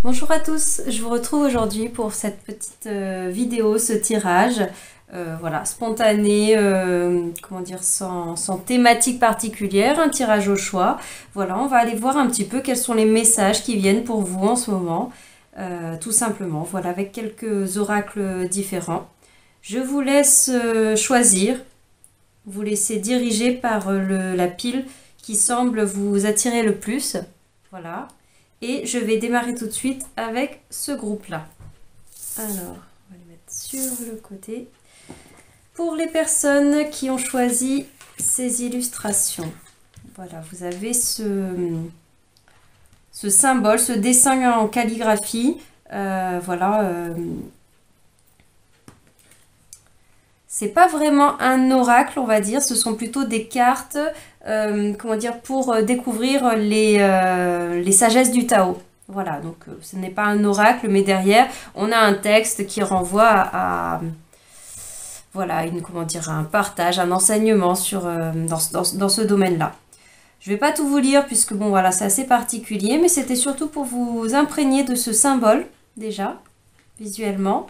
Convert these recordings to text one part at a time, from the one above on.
Bonjour à tous, je vous retrouve aujourd'hui pour cette petite vidéo, ce tirage, voilà, spontané, comment dire, sans thématique particulière, un tirage au choix. Voilà, on va aller voir un petit peu quels sont les messages qui viennent pour vous en ce moment, tout simplement, voilà, avec quelques oracles différents. Je vous laisse choisir, vous laisser diriger par la pile qui semble vous attirer le plus, voilà. Et je vais démarrer tout de suite avec ce groupe-là. Alors, on va les mettre sur le côté. Pour les personnes qui ont choisi ces illustrations, voilà, vous avez ce symbole, ce dessin en calligraphie. C'est pas vraiment un oracle, on va dire, ce sont plutôt des cartes, comment dire, pour découvrir les sagesses du Tao. Voilà, donc ce n'est pas un oracle, mais derrière, on a un texte qui renvoie voilà, comment dire, un partage, un enseignement dans ce domaine-là. Je ne vais pas tout vous lire, puisque bon, voilà, c'est assez particulier, mais c'était surtout pour vous imprégner de ce symbole, déjà, visuellement.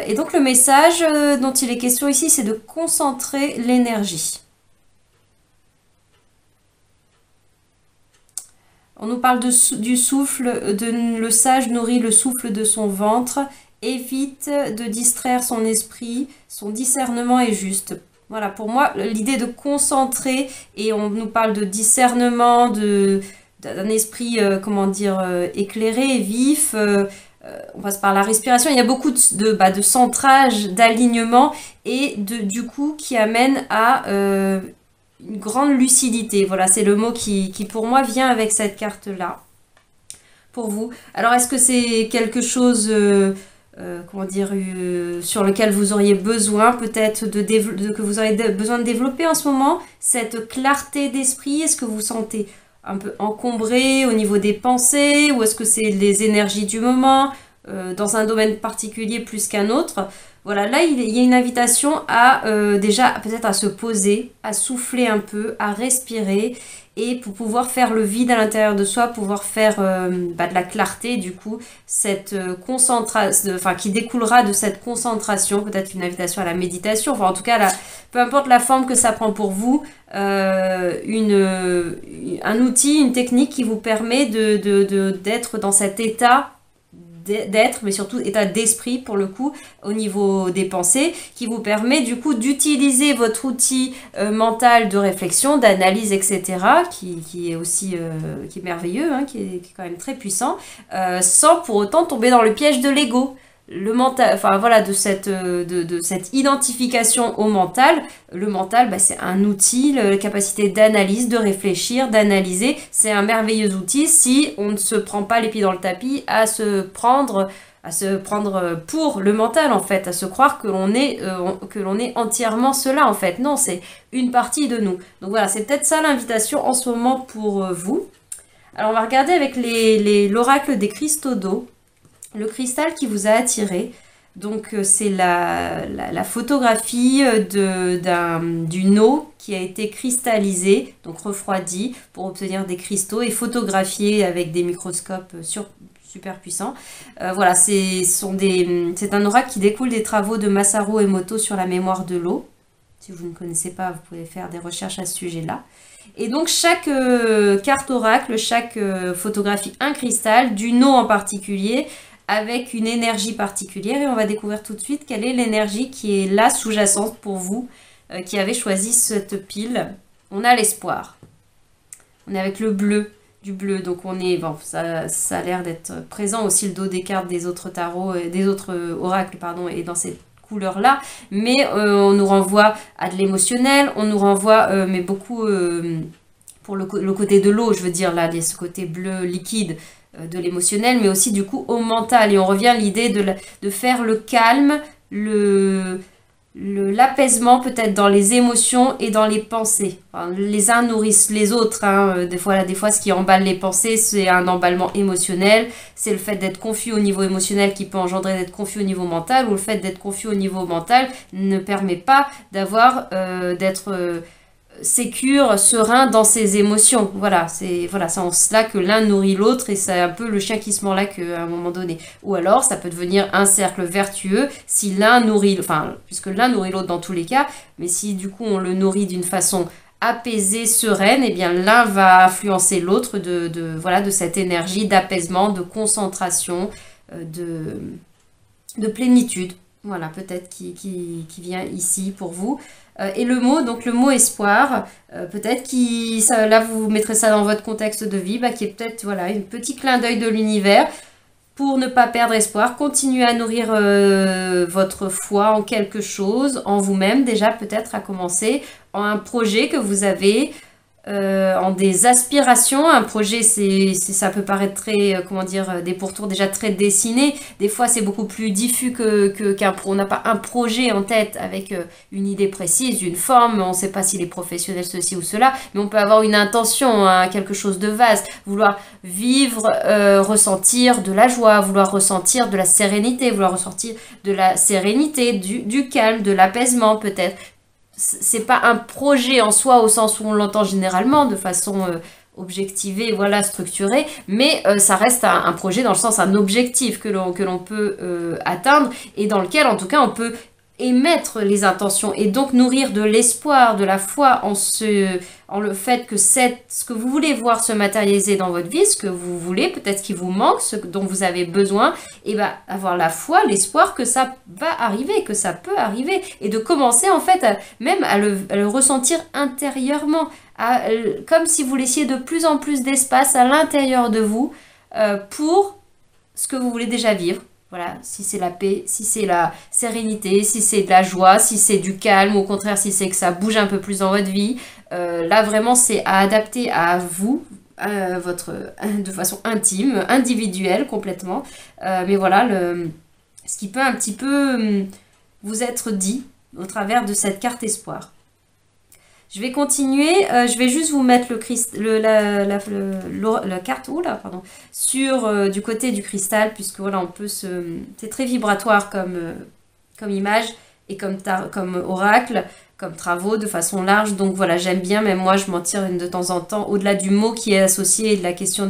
Et donc le message dont il est question ici, c'est de concentrer l'énergie. On nous parle du souffle, le sage nourrit le souffle de son ventre, évite de distraire son esprit, son discernement est juste. Voilà, pour moi, l'idée de concentrer, et on nous parle de discernement, d'un esprit, comment dire, éclairé, vif, on passe par la respiration, il y a beaucoup de centrage, d'alignement et du coup qui amène à une grande lucidité. Voilà, c'est le mot qui pour moi vient avec cette carte-là. Pour vous. Alors, est-ce que c'est quelque chose, comment dire, sur lequel vous auriez besoin peut-être que vous auriez besoin de développer en ce moment? Cette clarté d'esprit, est-ce que vous sentez un peu encombré au niveau des pensées, ou est-ce que c'est les énergies du moment, dans un domaine particulier plus qu'un autre? Voilà, là il y a une invitation à déjà peut-être à se poser, à souffler un peu, à respirer, et pour pouvoir faire le vide à l'intérieur de soi, pouvoir faire de la clarté, du coup, cette concentration, enfin qui découlera de cette concentration, peut-être une invitation à la méditation, enfin en tout cas, peu importe la forme que ça prend pour vous, un outil, une technique qui vous permet d'être dans cet état d'être, mais surtout état d'esprit pour le coup, au niveau des pensées, qui vous permet du coup d'utiliser votre outil mental de réflexion, d'analyse, etc., qui est aussi qui est merveilleux, hein, qui est quand même très puissant, sans pour autant tomber dans le piège de l'ego. Le mental, enfin voilà, de cette identification au mental. Le mental, c'est un outil, la capacité d'analyse, de réfléchir, d'analyser. C'est un merveilleux outil si on ne se prend pas les pieds dans le tapis à se prendre pour le mental, en fait, à se croire que l'on est entièrement cela, en fait. Non, c'est une partie de nous. Donc voilà, c'est peut-être ça l'invitation en ce moment pour vous. Alors on va regarder avec l'oracle des cristaux d'eau. Le cristal qui vous a attiré, donc c'est la photographie d'une eau qui a été cristallisée, donc refroidie pour obtenir des cristaux et photographiée avec des microscopes super puissants. Voilà, c'est un oracle qui découle des travaux de Masaru Emoto sur la mémoire de l'eau. Si vous ne connaissez pas, vous pouvez faire des recherches à ce sujet-là. Et donc chaque carte oracle, chaque photographie un cristal, d'une eau en particulier, avec une énergie particulière, et on va découvrir tout de suite quelle est l'énergie qui est là sous-jacente pour vous qui avez choisi cette pile. On a l'espoir. On est avec le bleu, du bleu, donc on est, bon, ça a l'air d'être présent aussi le dos des cartes des autres tarots, des autres oracles, pardon, et dans cette couleur-là, mais on nous renvoie à de l'émotionnel, on nous renvoie, mais beaucoup pour le côté de l'eau, je veux dire, là, ce côté bleu liquide, de l'émotionnel, mais aussi du coup au mental. Et on revient à l'idée de faire le calme, l'apaisement peut-être dans les émotions et dans les pensées. Enfin, les uns nourrissent les autres. Hein. Des fois, ce qui emballe les pensées, c'est un emballement émotionnel. C'est le fait d'être confus au niveau émotionnel qui peut engendrer d'être confus au niveau mental, ou le fait d'être confus au niveau mental ne permet pas d'avoir sécure, serein dans ses émotions. Voilà, c'est en cela que l'un nourrit l'autre et c'est un peu le chien qui se mord la queue à un moment donné. Ou alors, ça peut devenir un cercle vertueux si l'un nourrit, enfin, puisque l'un nourrit l'autre dans tous les cas, mais si du coup on le nourrit d'une façon apaisée, sereine, eh bien l'un va influencer l'autre voilà, de cette énergie d'apaisement, de concentration, de plénitude. Voilà, peut-être qui vient ici pour vous. Et le mot, donc le mot espoir, peut-être là vous mettrez ça dans votre contexte de vie, qui est peut-être voilà, un petit clin d'œil de l'univers pour ne pas perdre espoir. Continuez à nourrir votre foi en quelque chose, en vous-même déjà peut-être à commencer, en un projet que vous avez, en des aspirations. Un projet, ça peut paraître très, comment dire, des pourtours déjà très dessinés. Des fois, c'est beaucoup plus diffus on n'a pas un projet en tête avec une idée précise, une forme. On ne sait pas s'il est professionnel, ceci ou cela, mais on peut avoir une intention, hein, quelque chose de vaste. Vouloir vivre, ressentir de la joie, vouloir ressentir de la sérénité, vouloir ressentir de la sérénité, du calme, de l'apaisement peut-être. C'est pas un projet en soi au sens où on l'entend généralement de façon objectivée, voilà, structurée, mais ça reste un projet dans le sens un objectif que l'on peut atteindre et dans lequel en tout cas on peut émettre les intentions et donc nourrir de l'espoir, de la foi en le fait que ce que vous voulez voir se matérialiser dans votre vie, ce que vous voulez, peut-être ce qui vous manque, ce dont vous avez besoin, et avoir la foi, l'espoir que ça va arriver, que ça peut arriver, et de commencer en fait même à le ressentir intérieurement, comme si vous laissiez de plus en plus d'espace à l'intérieur de vous pour ce que vous voulez déjà vivre. Voilà, si c'est la paix, si c'est la sérénité, si c'est de la joie, si c'est du calme, au contraire, si c'est que ça bouge un peu plus dans votre vie. Là, vraiment, c'est à adapter à vous, de façon intime, individuelle, complètement. Mais voilà, ce qui peut un petit peu vous être dit au travers de cette carte espoir. Je vais continuer, je vais juste vous mettre la carte sur du côté du cristal, puisque voilà, on peut c'est très vibratoire comme image et comme oracle, comme travaux de façon large. Donc voilà, j'aime bien, même moi je m'en tire de temps en temps, au-delà du mot qui est associé et de la question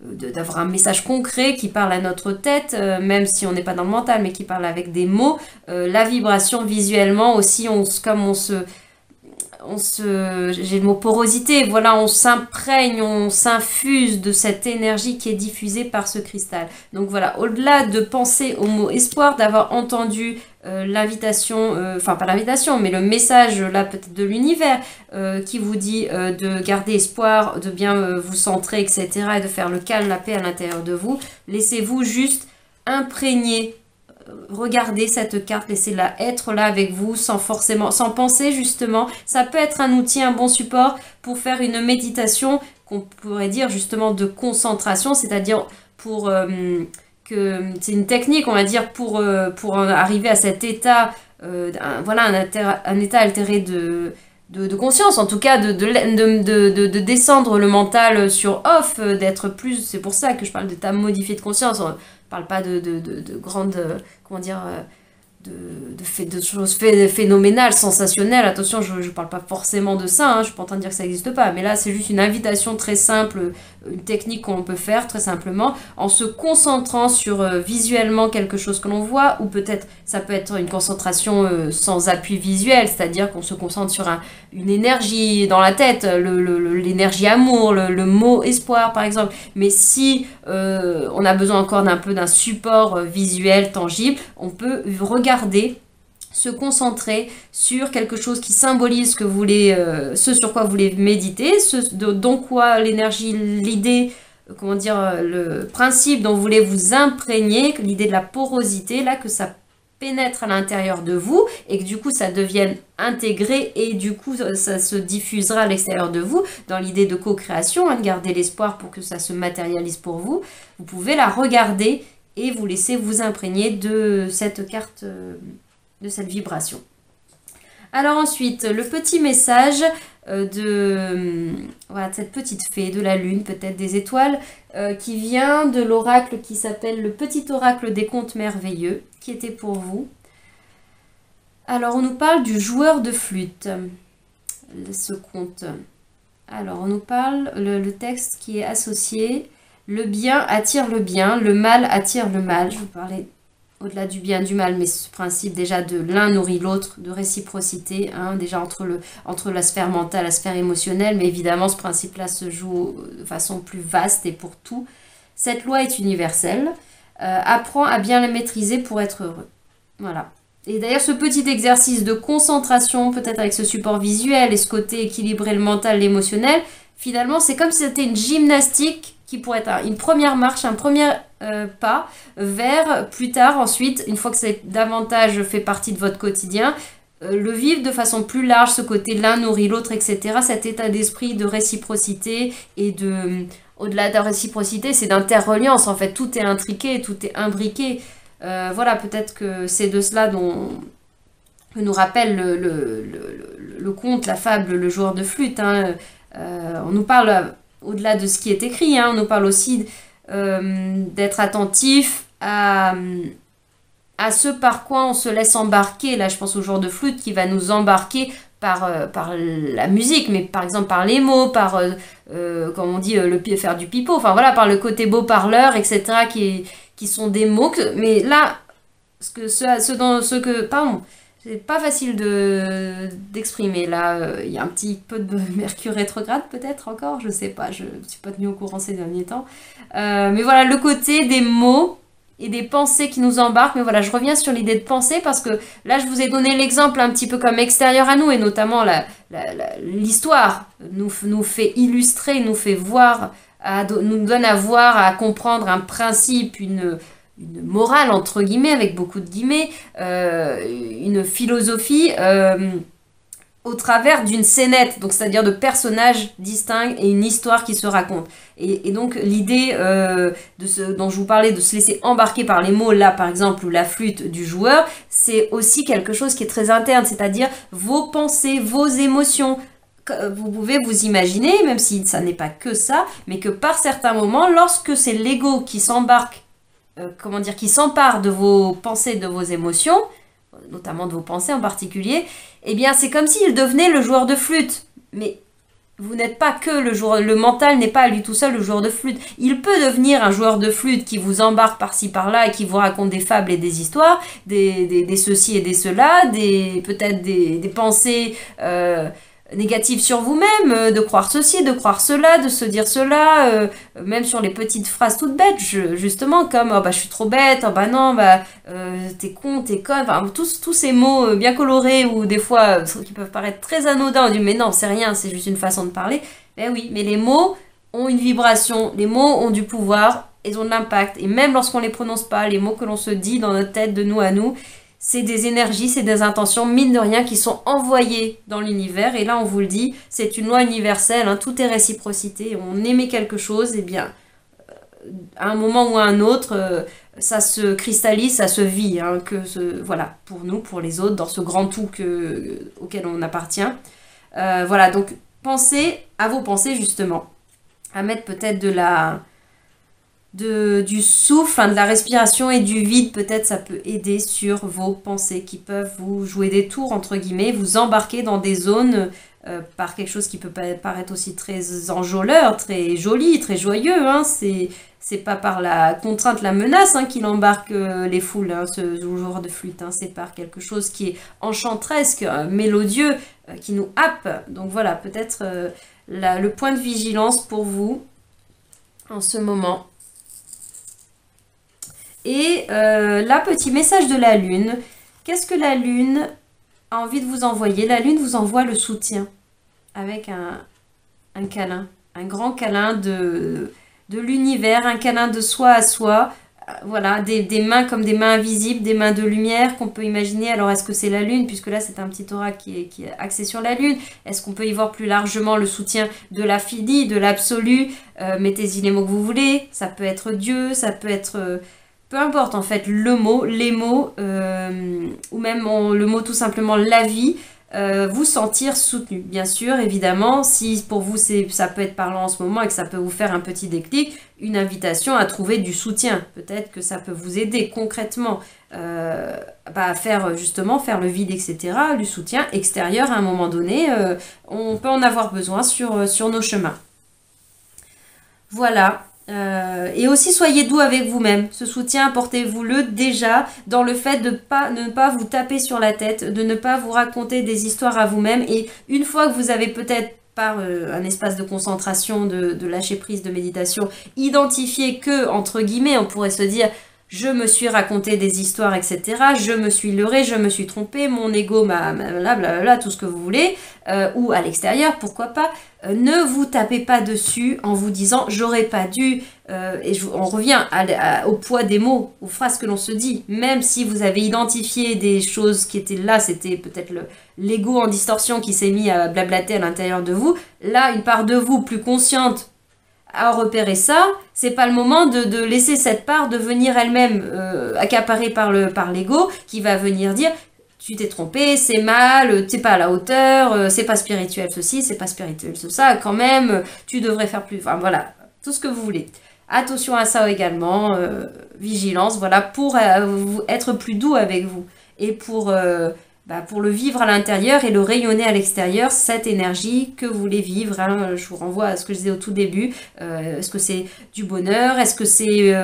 d'avoir un message concret qui parle à notre tête, même si on n'est pas dans le mental, mais qui parle avec des mots. La vibration visuellement aussi, j'ai le mot porosité, voilà, on s'imprègne, on s'infuse de cette énergie qui est diffusée par ce cristal. Donc voilà, au-delà de penser au mot espoir, d'avoir entendu l'invitation, enfin pas l'invitation, mais le message là peut-être de l'univers qui vous dit de garder espoir, de bien vous centrer, etc. et de faire le calme, la paix à l'intérieur de vous, laissez-vous juste imprégner. Regardez cette carte, laissez-la être là avec vous sans penser justement. Ça peut être un outil, un bon support pour faire une méditation qu'on pourrait dire justement de concentration, c'est-à-dire que c'est une technique, on va dire, pour arriver à cet état, voilà, un état altéré de conscience, en tout cas de descendre le mental sur off, d'être plus, c'est pour ça que je parle d'état modifié de conscience. On ne parle pas de grandes, comment dire, de choses phénoménales, sensationnelles. Attention, je ne parle pas forcément de ça, hein, je ne suis pas en train de dire que ça n'existe pas, mais là c'est juste une invitation très simple, une technique qu'on peut faire très simplement en se concentrant sur visuellement quelque chose que l'on voit, ou peut-être ça peut être une concentration sans appui visuel, c'est-à-dire qu'on se concentre sur une énergie dans la tête, l'énergie amour, le mot espoir par exemple. Mais si on a besoin encore d'un support visuel tangible, on peut regarder, se concentrer sur quelque chose qui symbolise ce sur quoi vous voulez méditer, dont quoi l'énergie, l'idée, comment dire, le principe dont vous voulez vous imprégner, l'idée de la porosité, là, que ça pénètre à l'intérieur de vous et que du coup ça devienne intégré et du coup ça se diffusera à l'extérieur de vous dans l'idée de co-création, hein, de garder l'espoir pour que ça se matérialise pour vous. Vous pouvez la regarder et vous laisser vous imprégner de cette carte, de cette vibration. Alors ensuite, le petit message voilà, cette petite fée de la lune, peut-être des étoiles, qui vient de l'oracle qui s'appelle le petit oracle des contes merveilleux, qui était pour vous. Alors on nous parle du joueur de flûte. ce conte. Alors, on nous parle, le texte qui est associé, le bien attire le bien, le mal attire le mal. Je vous parlais au-delà du bien et du mal, mais ce principe déjà de l'un nourrit l'autre, de réciprocité, hein, déjà entre la sphère mentale, la sphère émotionnelle, mais évidemment ce principe-là se joue de façon plus vaste et pour tout. Cette loi est universelle, apprends à bien la maîtriser pour être heureux. Voilà. Et d'ailleurs ce petit exercice de concentration, peut-être avec ce support visuel et ce côté équilibré le mental, l'émotionnel, finalement c'est comme si c'était une gymnastique qui pourrait être une première marche, un premier pas vers plus tard, ensuite, une fois que c'est davantage fait partie de votre quotidien, le vivre de façon plus large, ce côté l'un nourrit l'autre, etc. Cet état d'esprit de réciprocité et de... Au-delà de la réciprocité, c'est d'interreliance, en fait, tout est intriqué, tout est imbriqué. Voilà, peut-être que c'est de cela que nous rappelle le conte, la fable, le joueur de flûte. Hein. On nous parle... Au-delà de ce qui est écrit, hein, on nous parle aussi d'être attentif à ce par quoi on se laisse embarquer. Là, je pense au joueur de flûte qui va nous embarquer par la musique, mais par exemple par les mots, par, comme on dit, faire du pipeau, enfin voilà, par le côté beau parleur, etc., qui sont des mots. Mais là, pardon, c'est pas facile d'exprimer. Là, il y a un petit peu de Mercure rétrograde peut-être encore, je sais pas, je ne suis pas tenue au courant ces derniers temps. Mais voilà, le côté des mots et des pensées qui nous embarquent. Mais voilà, je reviens sur l'idée de pensée parce que là, je vous ai donné l'exemple un petit peu comme extérieur à nous et notamment l'histoire nous fait illustrer, nous fait voir, nous donne à voir, à comprendre un principe, une morale, entre guillemets, avec beaucoup de guillemets, une philosophie au travers d'une scénette, donc c'est-à-dire de personnages distincts et une histoire qui se raconte. Et donc l'idée dont je vous parlais, de se laisser embarquer par les mots, là par exemple, ou la flûte du joueur, c'est aussi quelque chose qui est très interne, c'est-à-dire vos pensées, vos émotions. Vous pouvez vous imaginer, même si ça n'est pas que ça, mais que par certains moments, lorsque c'est l'ego qui s'embarque, qui s'empare de vos pensées, de vos émotions, notamment de vos pensées en particulier, eh bien c'est comme s'il devenait le joueur de flûte. Mais vous n'êtes pas que le joueur, le mental n'est pas à lui tout seul le joueur de flûte. Il peut devenir un joueur de flûte qui vous embarque par-ci par-là et qui vous raconte des fables et des histoires, des ceci et des cela, peut-être des pensées négatives sur vous-même, de croire ceci, de croire cela, de se dire cela, même sur les petites phrases toutes bêtes, justement, comme oh, bah, je suis trop bête, oh, bah non, bah, t'es con, t'es conne, enfin, tous ces mots bien colorés ou des fois qui peuvent paraître très anodins, on dit mais non, c'est rien, c'est juste une façon de parler. Ben oui, mais les mots ont une vibration, les mots ont du pouvoir, ils ont de l'impact, et même lorsqu'on les prononce pas, les mots que l'on se dit dans notre tête, de nous à nous, c'est des énergies, c'est des intentions, mine de rien, qui sont envoyées dans l'univers. Et là, on vous le dit, c'est une loi universelle, hein, tout est réciprocité. On aimait quelque chose, et bien, à un moment ou à un autre, ça se cristallise, ça se vit. Hein, voilà, pour nous, pour les autres, dans ce grand tout auquel on appartient. Voilà, donc pensez à vos pensées, justement. À mettre peut-être du souffle, hein, de la respiration et du vide, peut-être ça peut aider sur vos pensées qui peuvent vous jouer des tours, entre guillemets, vous embarquer dans des zones par quelque chose qui peut paraître aussi très enjôleur, très joli, très joyeux. Hein, c'est pas par la contrainte, la menace hein, qu'il embarque les foules, hein, ce joueur de flûte. Hein, c'est par quelque chose qui est enchantresque, mélodieux, qui nous happe. Donc voilà, peut-être le point de vigilance pour vous en ce moment. Et là, petit message de la Lune. Qu'est-ce que la Lune a envie de vous envoyer? La Lune vous envoie le soutien avec un câlin, un grand câlin de l'univers, un câlin de soi à soi. Voilà, des mains comme des mains invisibles, des mains de lumière qu'on peut imaginer. Alors, est-ce que c'est la Lune? Puisque là, c'est un petit aura qui est axé sur la Lune. Est-ce qu'on peut y voir plus largement le soutien de l'infini, de l'absolu? Mettez-y les mots que vous voulez. Ça peut être Dieu, ça peut être... peu importe en fait, le mot, les mots, ou même le mot tout simplement la vie, vous sentir soutenu. Bien sûr, évidemment, si pour vous ça peut être parlant en ce moment et que ça peut vous faire un petit déclic, une invitation à trouver du soutien. Peut-être que ça peut vous aider concrètement à faire faire le vide, etc. Du soutien extérieur à un moment donné, on peut en avoir besoin sur nos chemins. Voilà. Et aussi soyez doux avec vous-même. Ce soutien, apportez-vous-le déjà dans le fait de ne pas vous taper sur la tête, de ne pas vous raconter des histoires à vous-même. Et une fois que vous avez peut-être par un espace de concentration, de lâcher prise, de méditation, identifié que, entre guillemets, on pourrait se dire je me suis raconté des histoires, etc. Je me suis leurré, je me suis trompé, mon ego m'a blablabla, tout ce que vous voulez, ou à l'extérieur, pourquoi pas. Ne vous tapez pas dessus en vous disant j'aurais pas dû, on revient au poids des mots, aux phrases que l'on se dit. Même si vous avez identifié des choses qui étaient là, c'était peut-être l'ego en distorsion qui s'est mis à blablater à l'intérieur de vous. Là, une part de vous plus consciente à repérer ça, c'est pas le moment de laisser cette part devenir elle-même accaparée par l'ego qui va venir dire tu t'es trompé, c'est mal, t'es pas à la hauteur, c'est pas spirituel ceci, c'est pas spirituel ça, quand même, tu devrais faire plus, enfin voilà, tout ce que vous voulez. Attention à ça également, vigilance, voilà, pour être plus doux avec vous et pour le vivre à l'intérieur et le rayonner à l'extérieur, cette énergie que vous voulez vivre. Hein. Je vous renvoie à ce que je disais au tout début. Est-ce que c'est du bonheur? Est-ce que c'est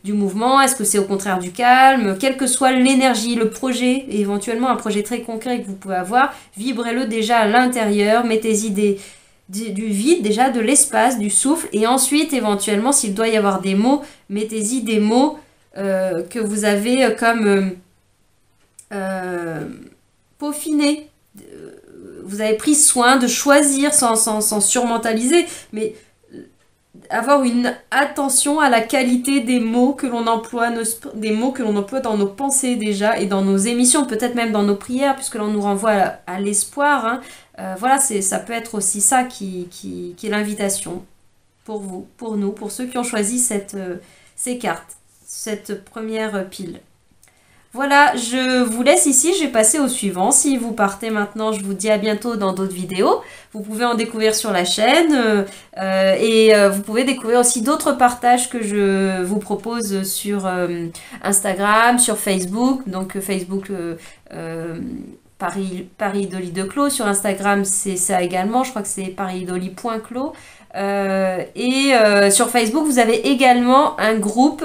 du mouvement? Est-ce que c'est au contraire du calme? Quelle que soit l'énergie, le projet, et éventuellement un projet très concret que vous pouvez avoir, vibrez-le déjà à l'intérieur, mettez-y du vide, déjà de l'espace, du souffle, et ensuite, éventuellement, s'il doit y avoir des mots, mettez-y des mots que vous avez comme peaufiner. Vous avez pris soin de choisir sans surmentaliser, mais avoir une attention à la qualité des mots que l'on emploie, des mots que l'on emploie dans nos pensées déjà et dans nos émissions, peut-être même dans nos prières, puisque l'on nous renvoie à l'espoir. Hein. Voilà, ça peut être aussi ça qui est l'invitation pour vous, pour nous, pour ceux qui ont choisi ces cartes, cette première pile. Voilà, je vous laisse ici, je vais passer au suivant. Si vous partez maintenant, je vous dis à bientôt dans d'autres vidéos. Vous pouvez en découvrir sur la chaîne et vous pouvez découvrir aussi d'autres partages que je vous propose sur Instagram, sur Facebook. Donc Facebook Paris Idoli de Clos. Sur Instagram, c'est ça également. Je crois que c'est paridoli.clos. Sur Facebook, vous avez également un groupe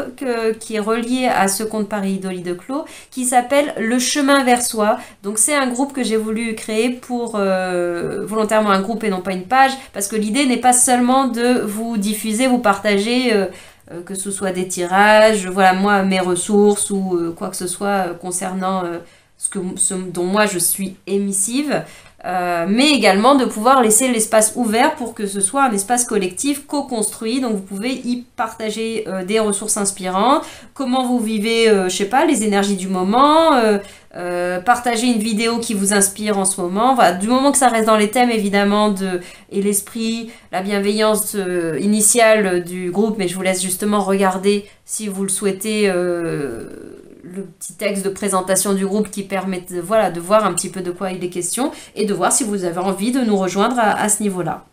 qui est relié à ce compte Paris Idoli de Clos qui s'appelle Le Chemin vers Soi. Donc c'est un groupe que j'ai voulu créer pour volontairement un groupe et non pas une page, parce que l'idée n'est pas seulement de vous diffuser, vous partager que ce soit des tirages, voilà moi mes ressources ou quoi que ce soit concernant ce dont moi je suis émissive. Mais également de pouvoir laisser l'espace ouvert pour que ce soit un espace collectif co-construit. Donc vous pouvez y partager des ressources inspirantes, comment vous vivez, je sais pas, les énergies du moment, partager une vidéo qui vous inspire en ce moment. Voilà, du moment que ça reste dans les thèmes évidemment et l'esprit, la bienveillance initiale du groupe, mais je vous laisse justement regarder si vous le souhaitez. Le petit texte de présentation du groupe qui permet de voir un petit peu de quoi il est question et de voir si vous avez envie de nous rejoindre à ce niveau-là.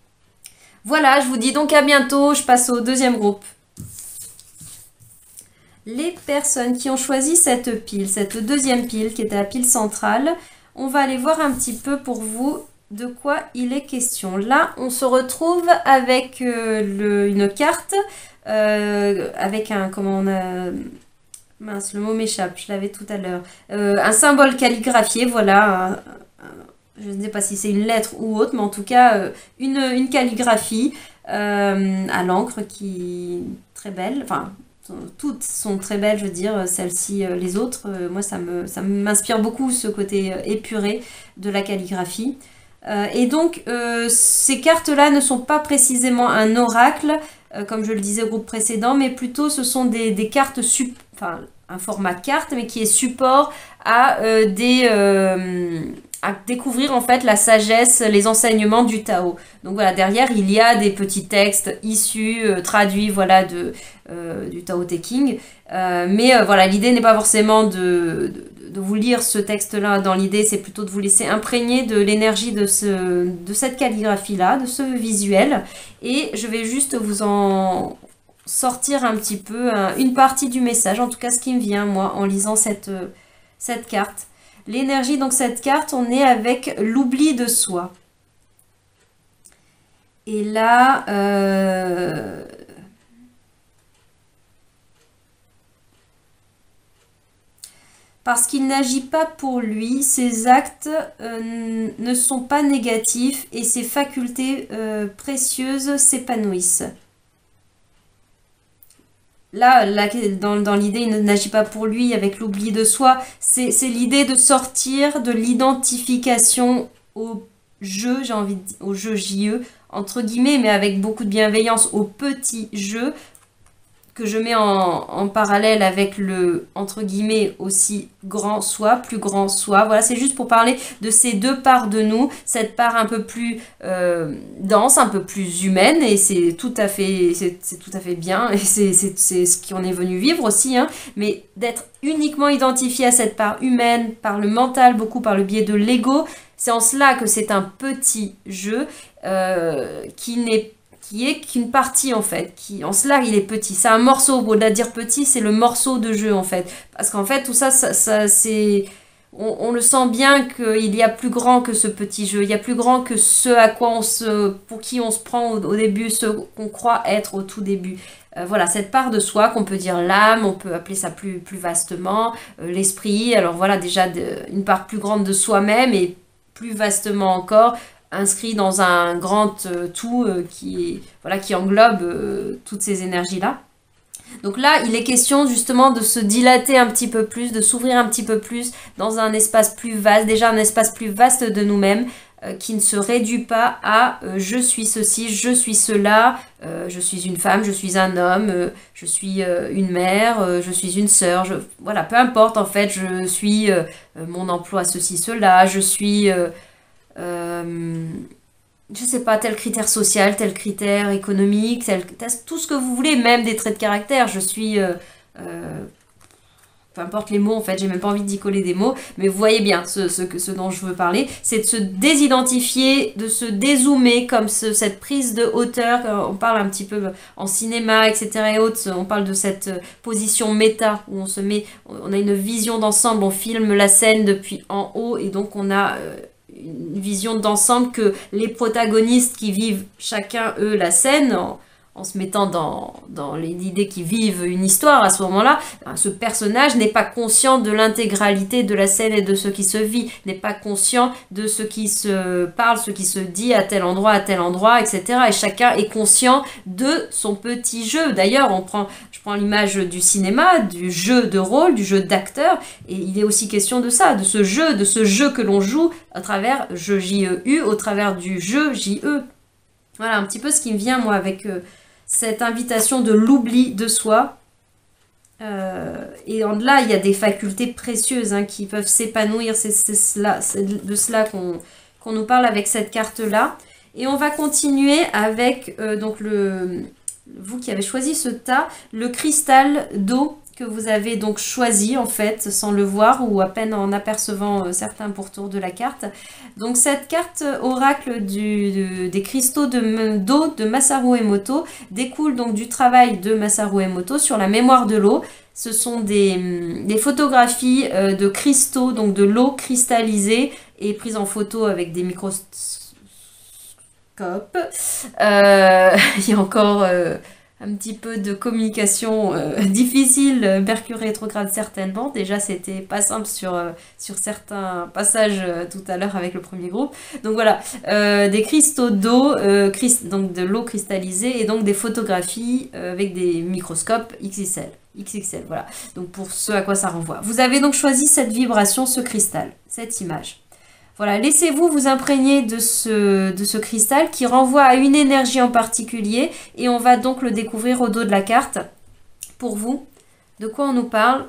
Voilà, je vous dis donc à bientôt, je passe au deuxième groupe. Les personnes qui ont choisi cette pile, cette deuxième pile qui était la pile centrale, on va aller voir un petit peu pour vous de quoi il est question. Là, on se retrouve avec une carte, avec un... comment on a... Mince, le mot m'échappe, je l'avais tout à l'heure. Un symbole calligraphié, voilà. Je ne sais pas si c'est une lettre ou autre, mais en tout cas, une calligraphie à l'encre qui est très belle. Enfin, toutes sont très belles, je veux dire, celles-ci, les autres. Moi, ça m'inspire beaucoup ce côté épuré de la calligraphie. Et donc, ces cartes-là ne sont pas précisément un oracle, comme je le disais au groupe précédent, mais plutôt ce sont des cartes, enfin un format carte, mais qui est support à découvrir en fait la sagesse, les enseignements du Tao. Donc voilà, derrière il y a des petits textes issus, traduits, voilà, du Tao Te Ching. Mais voilà, l'idée n'est pas forcément de de vous lire ce texte-là. Dans l'idée, c'est plutôt de vous laisser imprégner de l'énergie de cette calligraphie-là, de ce visuel. Et je vais juste vous en sortir un petit peu une partie du message, en tout cas ce qui me vient, moi, en lisant cette carte. L'énergie, donc cette carte, on est avec l'oubli de soi. Et là, parce qu'il n'agit pas pour lui, ses actes ne sont pas négatifs et ses facultés précieuses s'épanouissent. Là, dans l'idée, il n'agit pas pour lui avec l'oubli de soi. C'est l'idée de sortir de l'identification au jeu, j'ai envie de dire, au jeu JE, entre guillemets, mais avec beaucoup de bienveillance, au petit jeu, que je mets en parallèle avec le, entre guillemets, aussi grand soi, plus grand soi. Voilà, c'est juste pour parler de ces deux parts de nous, cette part un peu plus dense, un peu plus humaine, et c'est tout à fait bien, et c'est ce qu'on est venu vivre aussi, hein, mais d'être uniquement identifié à cette part humaine, par le mental, beaucoup par le biais de l'ego, c'est en cela que c'est un petit jeu qui est qu'une partie en fait, en cela il est petit, c'est un morceau, au-delà de dire petit, c'est le morceau de jeu en fait, parce qu'en fait tout ça, c'est, on le sent bien qu'il y a plus grand que ce petit jeu, il y a plus grand que ce à quoi pour qui on se prend au début, ce qu'on croit être au tout début. Voilà, cette part de soi qu'on peut dire l'âme, on peut appeler ça plus vastement, l'esprit, alors voilà déjà une part plus grande de soi-même et plus vastement encore, inscrit dans un grand tout qui englobe toutes ces énergies-là. Donc là, il est question justement de se dilater un petit peu plus, de s'ouvrir un petit peu plus dans un espace plus vaste, déjà un espace plus vaste de nous-mêmes, qui ne se réduit pas à je suis ceci, je suis cela, je suis une femme, je suis un homme, je suis une mère, je suis une sœur, voilà, peu importe en fait, je suis mon emploi, ceci, cela, je suis... je sais pas, tel critère social, tel critère économique, tout ce que vous voulez, même des traits de caractère. Je suis... peu importe les mots, en fait, j'ai même pas envie d'y coller des mots, mais vous voyez bien ce dont je veux parler, c'est de se désidentifier, de se dézoomer, comme cette prise de hauteur, on parle un petit peu en cinéma, etc. et autres, on parle de cette position méta, où on a une vision d'ensemble, on filme la scène depuis en haut, et donc on a... une vision d'ensemble que les protagonistes qui vivent chacun, eux, la scène, en se mettant dans l'idée qu'ils vivent une histoire à ce moment-là, ce personnage n'est pas conscient de l'intégralité de la scène et de ce qui se vit, n'est pas conscient de ce qui se parle, ce qui se dit à tel endroit, etc. Et chacun est conscient de son petit jeu. D'ailleurs, je prends l'image du cinéma, du jeu de rôle, du jeu d'acteur, et il est aussi question de ça, de ce jeu que l'on joue à travers jeu JEU, au travers du jeu JE. Voilà un petit peu ce qui me vient, moi, avec cette invitation de l'oubli de soi. Et en delà, il y a des facultés précieuses qui peuvent s'épanouir. C'est de cela qu'on nous parle avec cette carte-là. Et on va continuer avec donc vous qui avez choisi ce tas, le cristal d'eau que vous avez donc choisi en fait sans le voir ou à peine en apercevant certains pourtours de la carte. Donc cette carte oracle des cristaux d'eau de Masaru Emoto découle donc du travail de Masaru Emoto sur la mémoire de l'eau. Ce sont des photographies de cristaux, donc de l'eau cristallisée et prise en photo avec des microscopes. Il y a encore... un petit peu de communication difficile, Mercure rétrograde certainement. Déjà, c'était pas simple sur certains passages tout à l'heure avec le premier groupe. Donc voilà, des cristaux d'eau, donc de l'eau cristallisée et donc des photographies avec des microscopes XXL, voilà. Donc pour ce à quoi ça renvoie. Vous avez donc choisi cette vibration, ce cristal, cette image. Voilà, laissez-vous vous imprégner de ce cristal qui renvoie à une énergie en particulier et on va donc le découvrir au dos de la carte. Pour vous, de quoi on nous parle?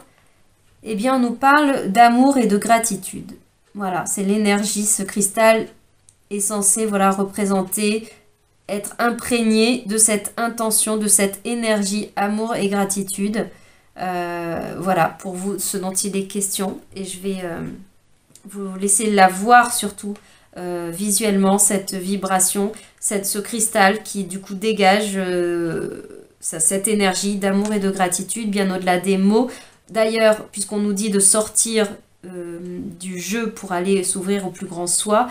Eh bien, on nous parle d'amour et de gratitude. Voilà, c'est l'énergie, ce cristal est censé représenter, être imprégné de cette intention, de cette énergie, amour et gratitude. Voilà, pour vous, ce dont il est question. Et je vais vous laisser la voir surtout visuellement, cette vibration, ce cristal qui du coup dégage cette énergie d'amour et de gratitude, bien au-delà des mots. D'ailleurs, puisqu'on nous dit de sortir du jeu pour aller s'ouvrir au plus grand soi,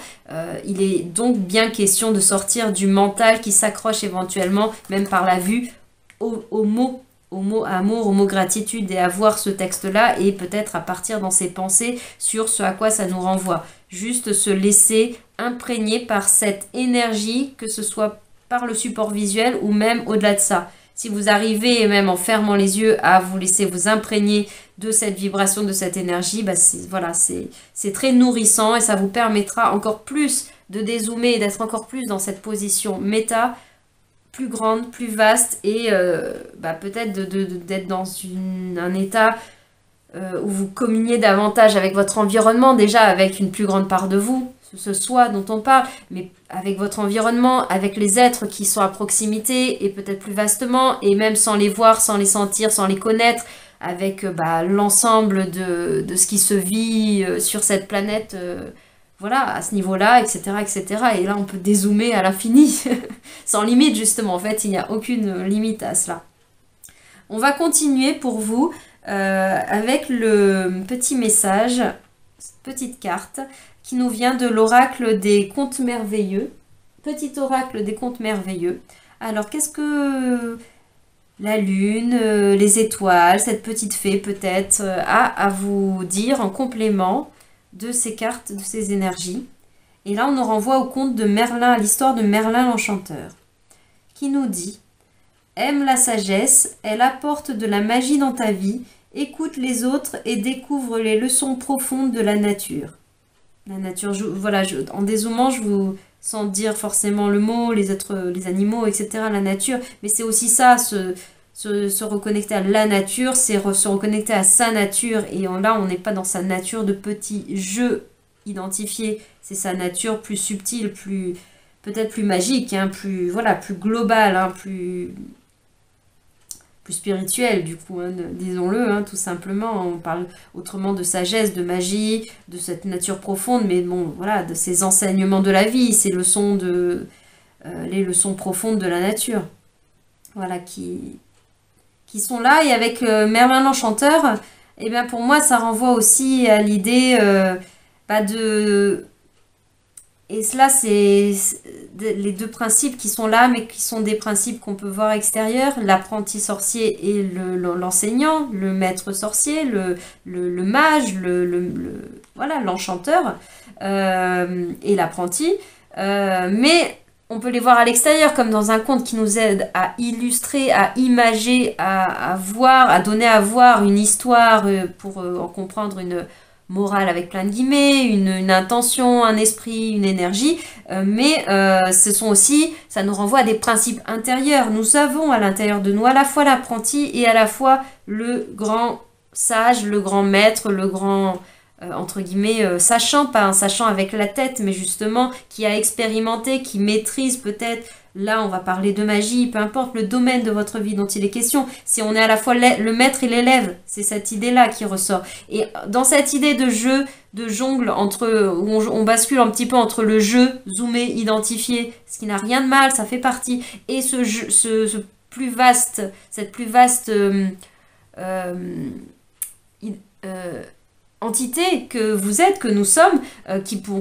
il est donc bien question de sortir du mental qui s'accroche éventuellement, même par la vue, aux mots, au mot amour, au mot gratitude, et à voir ce texte-là et peut-être à partir dans ses pensées sur ce à quoi ça nous renvoie. Juste se laisser imprégner par cette énergie, que ce soit par le support visuel ou même au-delà de ça. Si vous arrivez, même en fermant les yeux, à vous laisser vous imprégner de cette vibration, de cette énergie, bah voilà, c'est très nourrissant et ça vous permettra encore plus de dézoomer et d'être encore plus dans cette position méta, plus grande, plus vaste et peut-être d'être dans un état où vous communiez davantage avec votre environnement, déjà avec une plus grande part de vous, ce soi dont on parle, mais avec votre environnement, avec les êtres qui sont à proximité et peut-être plus vastement, et même sans les voir, sans les sentir, sans les connaître, avec l'ensemble de ce qui se vit sur cette planète, voilà, à ce niveau-là, etc., etc. Et là, on peut dézoomer à l'infini, sans limite, justement. En fait, il n'y a aucune limite à cela. On va continuer pour vous avec le petit message, cette petite carte, qui nous vient de l'oracle des contes merveilleux. Petit oracle des contes merveilleux. Alors, qu'est-ce que la lune, les étoiles, cette petite fée peut-être, a à vous dire en complément de ces cartes, de ces énergies? Et là, on nous renvoie au conte de Merlin, à l'histoire de Merlin l'Enchanteur, qui nous dit « Aime la sagesse, elle apporte de la magie dans ta vie, écoute les autres et découvre les leçons profondes de la nature. » La nature, en dézoomant, je vous sans dire forcément le mot, les êtres, les animaux, etc., la nature, mais c'est aussi ça, se reconnecter à la nature, c'est se reconnecter à sa nature, et là, on n'est pas dans sa nature de petit jeu identifié, c'est sa nature plus subtile, peut-être plus magique, hein, plus globale, hein, plus spirituel du coup, hein, disons-le, hein, tout simplement. On parle autrement de sagesse, de magie, de cette nature profonde, mais bon, voilà, de ces enseignements de la vie, ces leçons les leçons profondes de la nature, voilà, qui sont là. Et avec Merlin l'Enchanteur, eh bien pour moi, ça renvoie aussi à l'idée de... Et cela, c'est les deux principes qui sont là, mais qui sont des principes qu'on peut voir extérieurs. L'apprenti sorcier et l'enseignant, le maître sorcier, le mage, voilà, l'enchanteur et l'apprenti. Mais on peut les voir à l'extérieur, comme dans un conte qui nous aide à illustrer, à imager, à voir, à donner à voir une histoire pour en comprendre une morale avec plein de guillemets, une intention, un esprit, une énergie, mais ce sont aussi, ça nous renvoie à des principes intérieurs. Nous avons à l'intérieur de nous à la fois l'apprenti et à la fois le grand sage, le grand maître, le grand, entre guillemets, sachant, pas un sachant avec la tête, mais justement qui a expérimenté, qui maîtrise peut-être. Là, on va parler de magie, peu importe le domaine de votre vie dont il est question. Si on est à la fois le maître et l'élève, c'est cette idée-là qui ressort. Et dans cette idée de jeu, de jongle, où on bascule un petit peu entre le jeu, zoomer, identifier, ce qui n'a rien de mal, ça fait partie, et cette plus vaste entité que vous êtes, que nous sommes,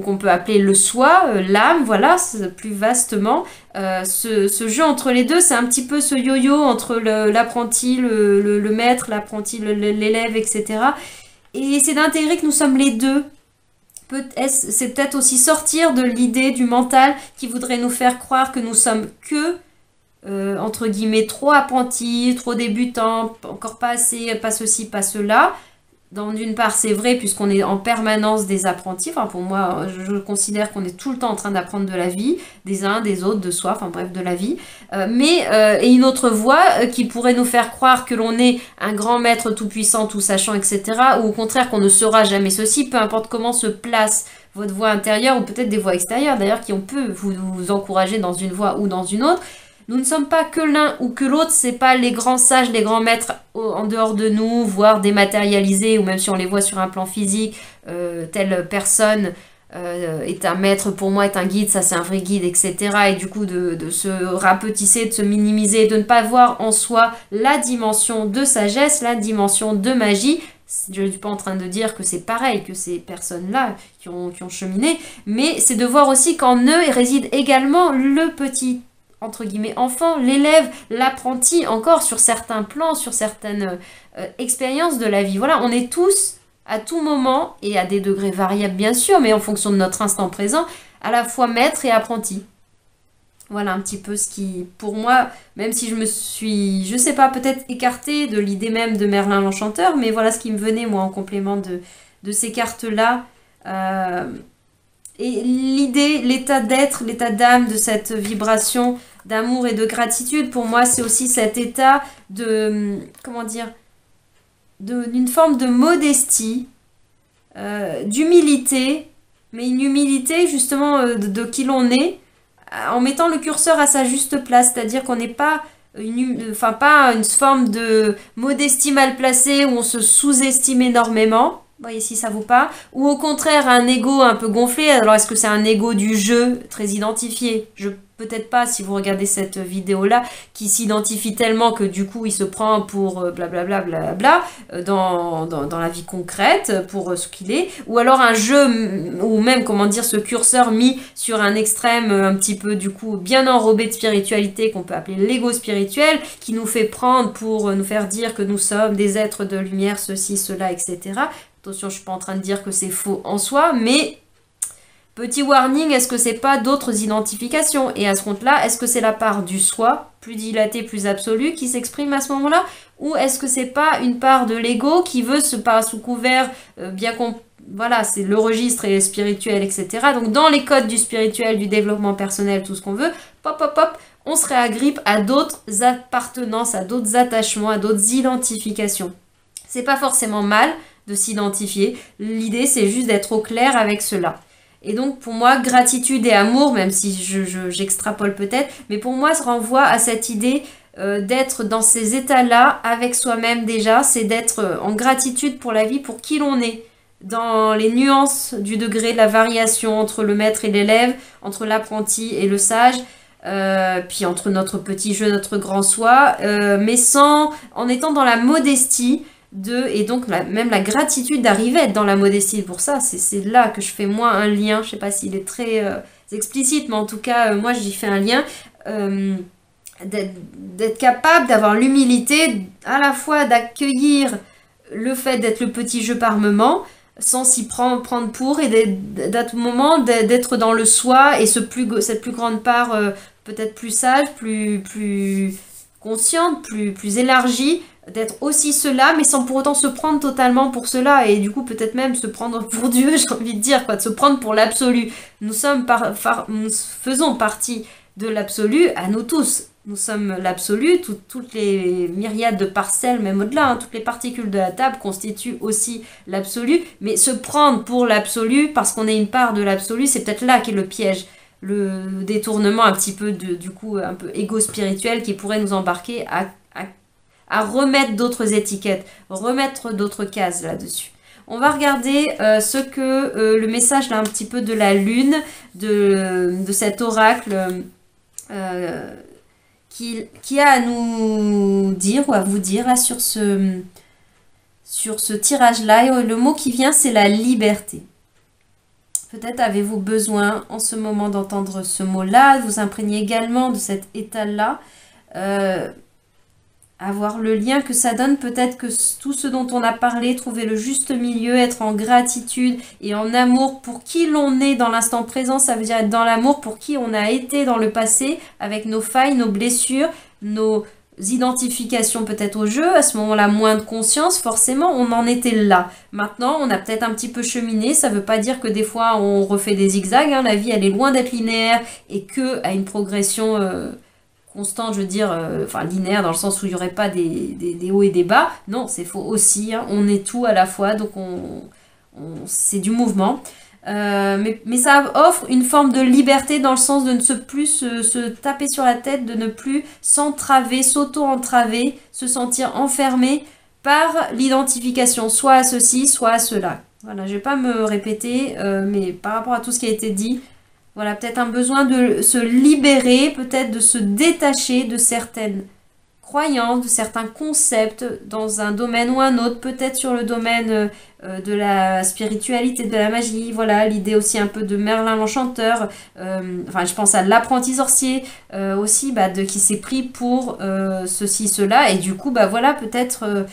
qu'on peut appeler le soi, l'âme, voilà, plus vastement. Ce jeu entre les deux, c'est un petit peu ce yo-yo entre l'apprenti, le maître, l'apprenti, l'élève, etc. Et c'est d'intégrer que nous sommes les deux. C'est peut-être aussi sortir de l'idée du mental qui voudrait nous faire croire que nous sommes que entre guillemets, trop apprentis, trop débutants, encore pas assez, pas ceci, pas cela. D'une part, c'est vrai, puisqu'on est en permanence des apprentis. Enfin, pour moi, je considère qu'on est tout le temps en train d'apprendre de la vie, des uns, des autres, de soi, enfin bref, de la vie. Et une autre voie qui pourrait nous faire croire que l'on est un grand maître tout-puissant, tout-sachant, etc. Ou au contraire, qu'on ne saura jamais ceci, peu importe comment se place votre voie intérieure, ou peut-être des voies extérieures, d'ailleurs, qui peut vous encourager dans une voie ou dans une autre. Nous ne sommes pas que l'un ou que l'autre, c'est pas les grands sages, les grands maîtres en dehors de nous, voire dématérialisés, ou même si on les voit sur un plan physique, telle personne est un maître pour moi, est un guide, ça c'est un vrai guide, etc. Et du coup de se rapetisser, de se minimiser, de ne pas voir en soi la dimension de sagesse, la dimension de magie. Je ne suis pas en train de dire que c'est pareil que ces personnes-là qui ont cheminé, mais c'est de voir aussi qu'en eux réside également le petit, entre guillemets, enfant, l'élève, l'apprenti, encore sur certains plans, sur certaines expériences de la vie. Voilà, on est tous, à tout moment, et à des degrés variables bien sûr, mais en fonction de notre instant présent, à la fois maître et apprenti. Voilà un petit peu ce qui, pour moi, même si je me suis, je sais pas, peut-être écartée de l'idée même de Merlin l'Enchanteur, mais voilà ce qui me venait, moi, en complément de ces cartes-là. Et l'idée, l'état d'être, l'état d'âme de cette vibration d'amour et de gratitude, pour moi, c'est aussi cet état de, comment dire, d'une forme de modestie, d'humilité, mais une humilité justement de qui l'on est, en mettant le curseur à sa juste place, c'est-à-dire qu'on n'est pas pas une forme de modestie mal placée où on se sous-estime énormément, voyez si ça vous parle, ou au contraire un ego un peu gonflé. Alors est-ce que c'est un ego du jeu très identifié? Peut-être pas si vous regardez cette vidéo-là, qui s'identifie tellement que du coup il se prend pour blablabla bla, dans la vie concrète, pour ce qu'il est. Ou alors un jeu, ou même comment dire, ce curseur mis sur un extrême un petit peu du coup bien enrobé de spiritualité qu'on peut appeler l'ego spirituel, qui nous fait prendre pour nous faire dire que nous sommes des êtres de lumière, ceci, cela, etc. Attention, je suis pas en train de dire que c'est faux en soi, mais... Petit warning, est-ce que c'est pas d'autres identifications? Et à ce compte-là, est-ce que c'est la part du soi, plus dilatée, plus absolue, qui s'exprime à ce moment-là? Ou est-ce que c'est pas une part de l'ego qui veut se pas sous couvert, bien qu'on... Voilà, c'est le registre et spirituel, etc. Donc dans les codes du spirituel, du développement personnel, tout ce qu'on veut, on se réagrippe à d'autres appartenances, à d'autres attachements, à d'autres identifications. C'est pas forcément mal de s'identifier. L'idée, c'est juste d'être au clair avec cela. Et donc pour moi, gratitude et amour, même si j'extrapole peut-être, mais pour moi, ça renvoie à cette idée d'être dans ces états-là avec soi-même déjà, c'est d'être en gratitude pour la vie, pour qui l'on est, dans les nuances du degré de la variation entre le maître et l'élève, entre l'apprenti et le sage, puis entre notre petit jeu, notre grand soi, mais en étant dans la modestie, et donc même la gratitude d'arriver à être dans la modestie. Pour ça, c'est là que je fais moi un lien, je sais pas s'il est très explicite, mais en tout cas moi j'y fais un lien, d'être capable d'avoir l'humilité à la fois d'accueillir le fait d'être le petit jeu par moment sans s'y prendre pour, et d'à tout moment d'être dans le soi et cette plus grande part peut-être plus sage, plus consciente, plus élargie, d'être aussi cela, mais sans pour autant se prendre totalement pour cela, et du coup peut-être même se prendre pour Dieu, j'ai envie de dire, quoi, de se prendre pour l'absolu. Nous faisons partie de l'absolu, à nous tous. Nous sommes l'absolu, toutes les myriades de parcelles, même au-delà, hein, toutes les particules de la table constituent aussi l'absolu, mais se prendre pour l'absolu, parce qu'on est une part de l'absolu, c'est peut-être là qu'est le piège. Le détournement un petit peu du coup un peu égo-spirituel qui pourrait nous embarquer à remettre d'autres étiquettes, remettre d'autres cases là-dessus. On va regarder ce que le message là un petit peu de la lune, de cet oracle qui a à nous dire ou à vous dire là sur ce tirage-là. Et le mot qui vient, c'est la liberté. Peut-être avez-vous besoin en ce moment d'entendre ce mot-là, vous imprégner également de cet état-là, avoir le lien que ça donne, peut-être que tout ce dont on a parlé, trouver le juste milieu, être en gratitude et en amour pour qui l'on est dans l'instant présent, ça veut dire être dans l'amour pour qui on a été dans le passé, avec nos failles, nos blessures, nos identifications peut-être au jeu, à ce moment-là moins de conscience, forcément on en était là. Maintenant on a peut-être un petit peu cheminé, ça veut pas dire que des fois on refait des zigzags, hein. La vie elle est loin d'être linéaire et que à une progression constante, je veux dire, enfin linéaire dans le sens où il n'y aurait pas des hauts et des bas, non c'est faux aussi, hein. On est tout à la fois, donc c'est du mouvement. Mais ça offre une forme de liberté dans le sens de ne plus se taper sur la tête, de ne plus s'entraver, s'auto-entraver, se sentir enfermé par l'identification, soit à ceci, soit à cela. Voilà, je ne vais pas me répéter, mais par rapport à tout ce qui a été dit, voilà, peut-être un besoin de se libérer, peut-être de se détacher de certaines croyances, de certains concepts dans un domaine ou un autre, peut-être sur le domaine de la spiritualité, de la magie, voilà, l'idée aussi un peu de Merlin l'Enchanteur, enfin je pense à l'apprenti sorcier aussi, qui s'est pris pour ceci, cela, et du coup, voilà, peut-être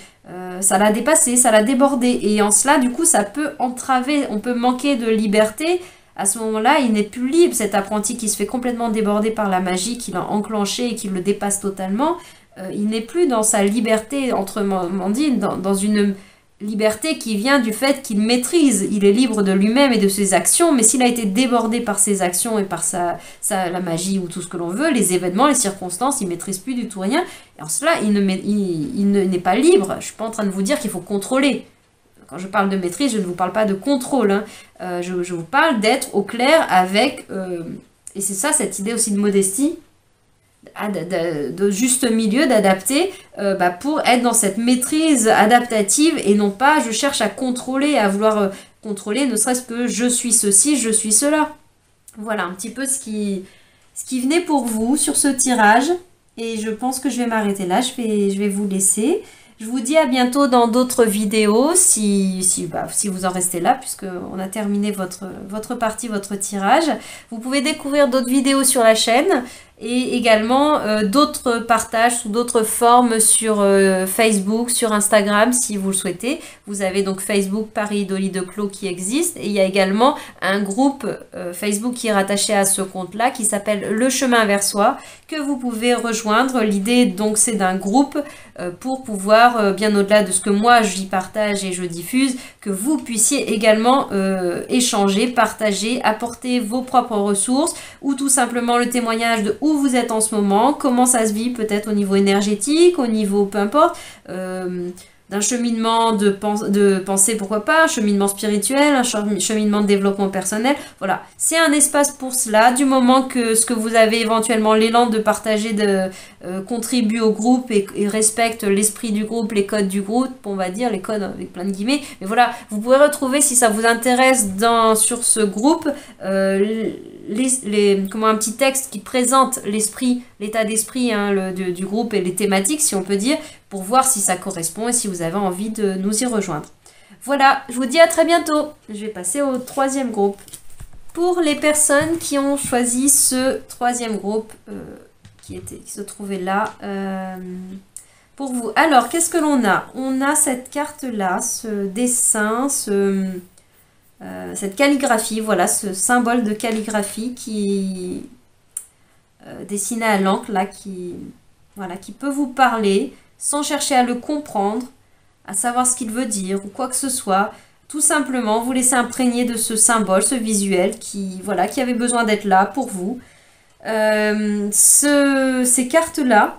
ça l'a dépassé, ça l'a débordé, et en cela, du coup, ça peut entraver, on peut manquer de liberté. À ce moment-là, il n'est plus libre, cet apprenti qui se fait complètement déborder par la magie, qui l'a enclenché et qui le dépasse totalement. Il n'est plus dans sa liberté, autrement dit, dans une liberté qui vient du fait qu'il maîtrise. Il est libre de lui-même et de ses actions, mais s'il a été débordé par ses actions et par la magie ou tout ce que l'on veut, les événements, les circonstances, il ne maîtrise plus du tout rien. Et en cela, il n'est pas libre. Je ne suis pas en train de vous dire qu'il faut contrôler. Quand je parle de maîtrise, je ne vous parle pas de contrôle. Hein. Je vous parle d'être au clair avec... et c'est ça, cette idée aussi de modestie, de juste milieu, d'adapter, pour être dans cette maîtrise adaptative et non pas je cherche à contrôler, à vouloir contrôler, ne serait-ce que je suis ceci, je suis cela. Voilà un petit peu ce qui venait pour vous sur ce tirage. Et je pense que je vais m'arrêter là, je vais vous laisser. Je vous dis à bientôt dans d'autres vidéos, si vous en restez là, puisqu'on a terminé votre partie, votre tirage. Vous pouvez découvrir d'autres vidéos sur la chaîne et également d'autres partages sous d'autres formes sur Facebook, sur Instagram, si vous le souhaitez. Vous avez donc Facebook Paris Idolie de Clos qui existe et il y a également un groupe Facebook qui est rattaché à ce compte-là qui s'appelle Le Chemin vers Soi que vous pouvez rejoindre. L'idée donc c'est d'un groupe pour pouvoir, bien au-delà de ce que moi j'y partage et je diffuse, que vous puissiez également échanger, partager, apporter vos propres ressources ou tout simplement le témoignage de où vous êtes en ce moment, comment ça se vit peut-être au niveau énergétique, au niveau peu importe, d'un cheminement de pensée, pourquoi pas, un cheminement spirituel, un cheminement de développement personnel. Voilà, c'est un espace pour cela, du moment que ce que vous avez éventuellement l'élan de partager, contribue au groupe et respecte l'esprit du groupe, les codes du groupe, on va dire, les codes avec plein de guillemets. Mais voilà, vous pouvez retrouver, si ça vous intéresse, sur ce groupe, un petit texte qui présente l'esprit, l'état d'esprit du groupe et les thématiques, si on peut dire, pour voir si ça correspond et si vous avez envie de nous y rejoindre. Voilà, je vous dis à très bientôt. Je vais passer au troisième groupe. Pour les personnes qui ont choisi ce troisième groupe qui se trouvait là, pour vous. Alors, qu'est-ce que l'on a? On a cette carte-là, ce dessin, cette calligraphie, voilà, ce symbole de calligraphie qui dessiné à l'encre, là, qui peut vous parler, sans chercher à le comprendre, à savoir ce qu'il veut dire ou quoi que ce soit. Tout simplement, vous laissez imprégner de ce symbole, ce visuel qui avait besoin d'être là pour vous. Ces cartes-là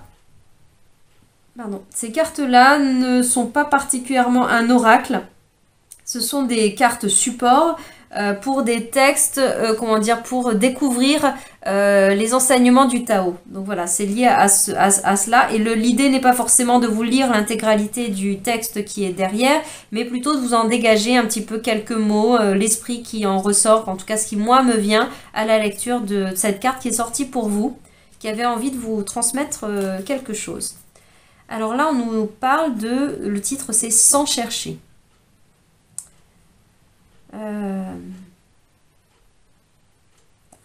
ne sont pas particulièrement un oracle. Ce sont des cartes support pour des textes, pour découvrir les enseignements du Tao. Donc voilà, c'est lié à cela. Et l'idée n'est pas forcément de vous lire l'intégralité du texte qui est derrière, mais plutôt de vous en dégager un petit peu quelques mots, l'esprit qui en ressort, en tout cas ce qui moi me vient à la lecture de cette carte qui est sortie pour vous, qui avait envie de vous transmettre quelque chose. Alors là, on nous parle le titre c'est « Sans chercher ».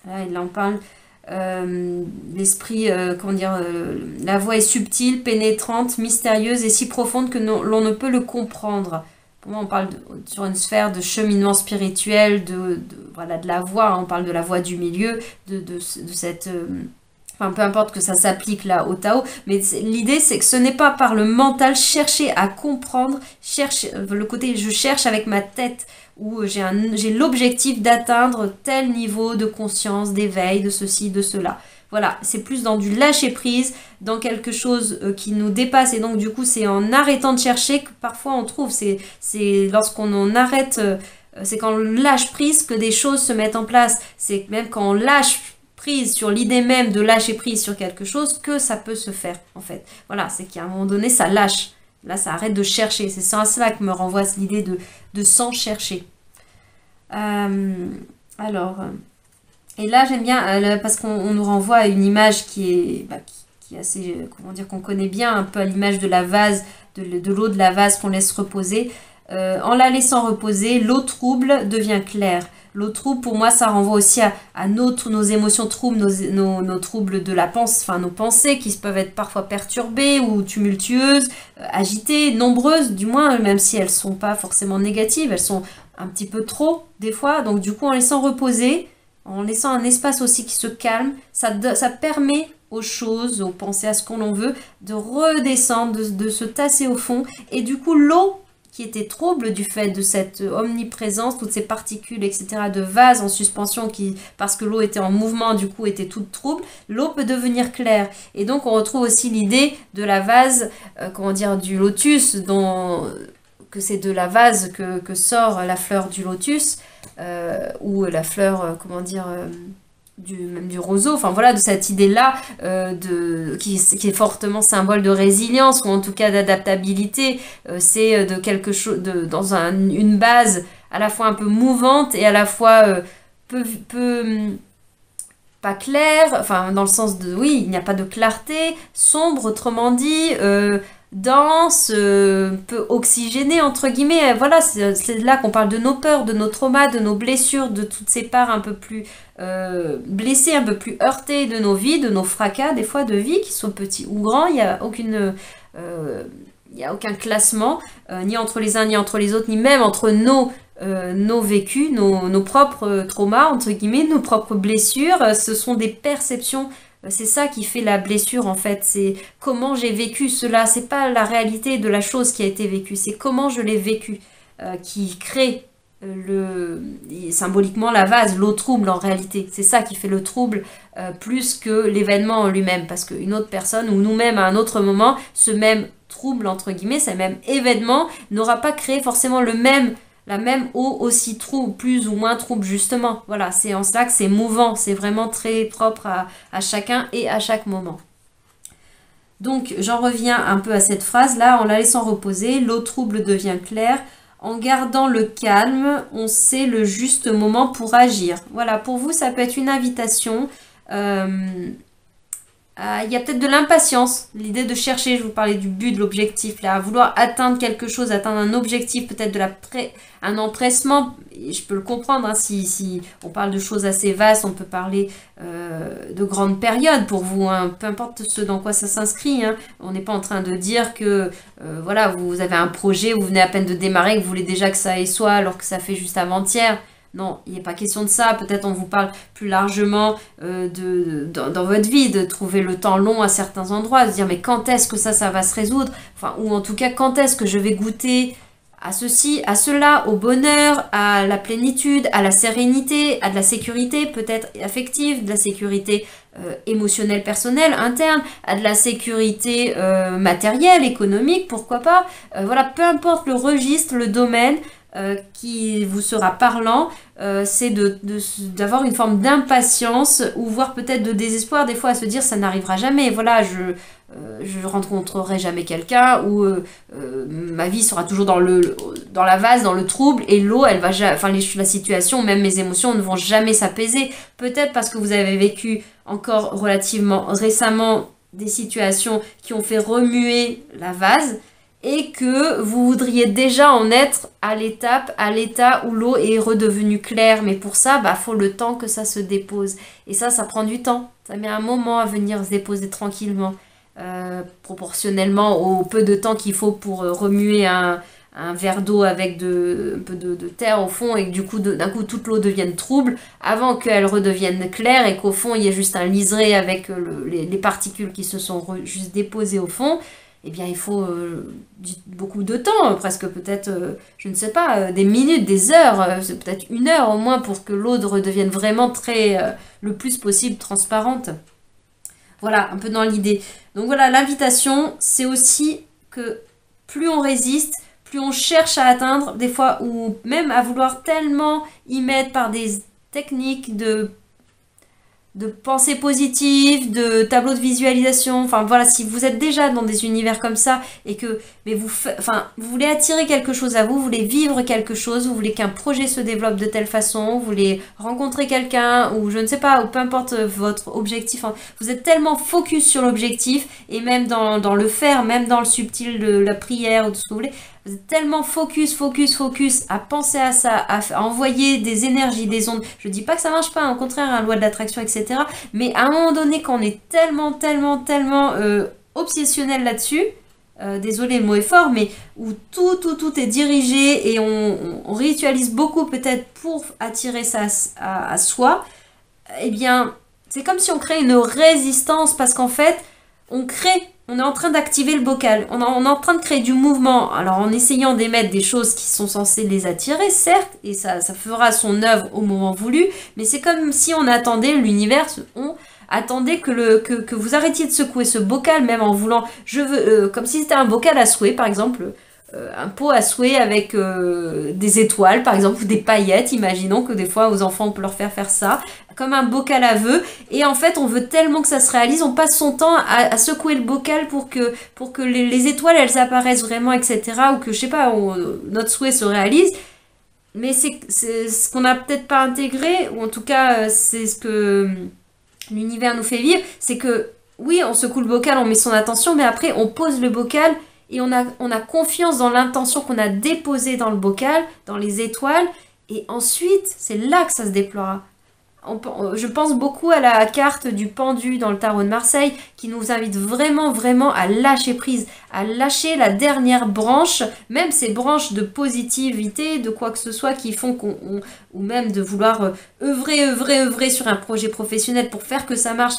Là, on parle l'esprit, la voix est subtile, pénétrante, mystérieuse et si profonde que l'on ne peut le comprendre. Pour moi, on parle sur une sphère de cheminement spirituel, de la voix, on parle de la voix du milieu, de cette... peu importe que ça s'applique là au Tao, mais l'idée c'est que ce n'est pas par le mental chercher à comprendre, le côté je cherche avec ma tête, où j'ai l'objectif d'atteindre tel niveau de conscience, d'éveil, de ceci, de cela. Voilà, c'est plus dans du lâcher-prise, dans quelque chose qui nous dépasse. Et donc, du coup, c'est en arrêtant de chercher que parfois on trouve. C'est lorsqu'on arrête c'est quand on lâche prise que des choses se mettent en place. C'est même quand on lâche prise sur l'idée même de lâcher prise sur quelque chose que ça peut se faire, en fait. Voilà, c'est qu'à un moment donné, ça lâche. Là, ça arrête de chercher. C'est ça cela que me renvoie l'idée de sans chercher. Alors, et là, j'aime bien, parce qu'on nous renvoie à une image qui est assez, comment dire, qu'on connaît bien, un peu à l'image de la vase, de l'eau de la vase qu'on laisse reposer. En la laissant reposer, l'eau trouble devient claire. L'eau trouble, pour moi, ça renvoie aussi à nos émotions troubles, nos troubles de la pensée, enfin nos pensées qui peuvent être parfois perturbées ou tumultueuses, agitées, nombreuses, du moins, même si elles ne sont pas forcément négatives, elles sont un petit peu trop, des fois. Donc, du coup, en laissant reposer, en laissant un espace aussi qui se calme, ça permet aux choses, aux pensées, à ce qu'on en veut, de redescendre, de se tasser au fond. Et du coup, l'eau qui était trouble du fait de cette omniprésence, toutes ces particules, etc., de vase en suspension, parce que l'eau était en mouvement, du coup, était toute trouble, l'eau peut devenir claire. Et donc, on retrouve aussi l'idée de la vase, comment dire, du lotus, que c'est de la vase que sort la fleur du lotus, ou la fleur, comment dire... même du roseau, enfin voilà, de cette idée-là qui est fortement symbole de résilience ou en tout cas d'adaptabilité. C'est de quelque chose, dans une base à la fois un peu mouvante et à la fois pas claire, enfin dans le sens de, oui, il n'y a pas de clarté, sombre, autrement dit, dense, peu oxygénée, entre guillemets. Voilà, c'est là qu'on parle de nos peurs, de nos traumas, de nos blessures, de toutes ces parts un peu plus blessées, un peu plus heurtées de nos vies, de nos fracas, des fois de vie, qui sont petits ou grands. Il n'y a aucun classement, ni entre les uns, ni entre les autres, ni même entre nos vécus, nos propres traumas, entre guillemets, nos propres blessures. Ce sont des perceptions. C'est ça qui fait la blessure, en fait. C'est comment j'ai vécu cela. C'est pas la réalité de la chose qui a été vécue. C'est comment je l'ai vécu qui crée symboliquement la vase, l'eau trouble en réalité. C'est ça qui fait le trouble plus que l'événement en lui-même. Parce qu'une autre personne ou nous-mêmes à un autre moment, ce même trouble, entre guillemets, ce même événement n'aura pas créé forcément la même eau aussi trouble, plus ou moins trouble justement. Voilà, c'est en cela que c'est mouvant, c'est vraiment très propre à chacun et à chaque moment. Donc j'en reviens un peu à cette phrase-là, en la laissant reposer, l'eau trouble devient claire. En gardant le calme, on sait le juste moment pour agir. Voilà, pour vous, ça peut être une invitation. Il y a peut-être de l'impatience, l'idée de chercher, je vous parlais du but, de l'objectif, là, à vouloir atteindre quelque chose, atteindre un objectif, peut-être un empressement, je peux le comprendre, hein, si on parle de choses assez vastes, on peut parler de grandes périodes pour vous, hein, peu importe ce dans quoi ça s'inscrit, hein, on n'est pas en train de dire que voilà, vous avez un projet, vous venez à peine de démarrer, que vous voulez déjà que ça y soit alors que ça fait juste avant-hier. Non, il n'est pas question de ça. Peut-être on vous parle plus largement dans votre vie, de trouver le temps long à certains endroits, de se dire mais quand est-ce que ça va se résoudre, enfin, ou en tout cas quand est-ce que je vais goûter à ceci, à cela, au bonheur, à la plénitude, à la sérénité, à de la sécurité peut-être affective, de la sécurité émotionnelle, personnelle, interne, à de la sécurité matérielle, économique, pourquoi pas. Voilà, peu importe le registre, le domaine, qui vous sera parlant, c'est d'avoir une forme d'impatience ou voire peut-être de désespoir des fois à se dire ça n'arrivera jamais, voilà, je rencontrerai jamais quelqu'un ou ma vie sera toujours dans la vase, dans le trouble et l'eau, elle va la situation, même mes émotions ne vont jamais s'apaiser, peut-être parce que vous avez vécu encore relativement récemment des situations qui ont fait remuer la vase et que vous voudriez déjà en être à l'état où l'eau est redevenue claire. Mais pour ça, faut le temps que ça se dépose. Et ça prend du temps. Ça met un moment à venir se déposer tranquillement. Proportionnellement au peu de temps qu'il faut pour remuer un verre d'eau avec un peu de terre au fond et que du coup, d'un coup, toute l'eau devienne trouble avant qu'elle redevienne claire et qu'au fond, il y ait juste un liseré avec les particules qui se sont juste déposées au fond. Eh bien, il faut beaucoup de temps, presque peut-être, je ne sais pas, des minutes, des heures, c'est peut-être 1 heure au moins pour que l'eau redevienne vraiment le plus possible transparente. Voilà, un peu dans l'idée. Donc voilà, l'invitation, c'est aussi que plus on résiste, plus on cherche à atteindre, des fois, ou même à vouloir tellement y mettre par des techniques de pensée positive, de tableau de visualisation, enfin voilà, si vous êtes déjà dans des univers comme ça et que mais vous voulez attirer quelque chose à vous, vous voulez vivre quelque chose, vous voulez qu'un projet se développe de telle façon, vous voulez rencontrer quelqu'un ou je ne sais pas, ou peu importe votre objectif, hein, vous êtes tellement focus sur l'objectif et même dans le faire, même dans le subtil de la prière ou de ce que vous voulez, vous êtes tellement focus à penser à ça, à envoyer des énergies, des ondes. Je dis pas que ça marche pas, au contraire, hein, loi de l'attraction, etc. Mais à un moment donné, quand on est tellement obsessionnel là-dessus, désolé, le mot est fort, mais où tout est dirigé et on ritualise beaucoup peut-être pour attirer ça à soi, eh bien, c'est comme si on crée une résistance parce qu'en fait, on est en train d'activer le bocal, on est en train de créer du mouvement, alors en essayant d'émettre des choses qui sont censées les attirer, certes, et ça fera son œuvre au moment voulu, mais c'est comme si on attendait l'univers, on attendait que vous arrêtiez de secouer ce bocal, même en voulant, comme si c'était un bocal à souhait, par exemple, un pot à souhait avec des étoiles, par exemple, ou des paillettes. Imaginons que des fois, aux enfants, on peut leur faire ça, comme un bocal à vœux. Et en fait, on veut tellement que ça se réalise, on passe son temps à secouer le bocal pour que les étoiles, elles apparaissent vraiment, etc. Ou que, je sais pas, notre souhait se réalise. Mais c'est ce qu'on n'a peut-être pas intégré, ou en tout cas, c'est ce que l'univers nous fait vivre, c'est que, oui, on secoue le bocal, on met son attention, mais après, on pose le bocal et on a confiance dans l'intention qu'on a déposée dans le bocal, dans les étoiles, et ensuite, c'est là que ça se déploiera. Je pense beaucoup à la carte du pendu dans le tarot de Marseille, qui nous invite vraiment à lâcher prise, à lâcher la dernière branche, même ces branches de positivité, de quoi que ce soit, qui font ou même de vouloir œuvrer sur un projet professionnel pour faire que ça marche,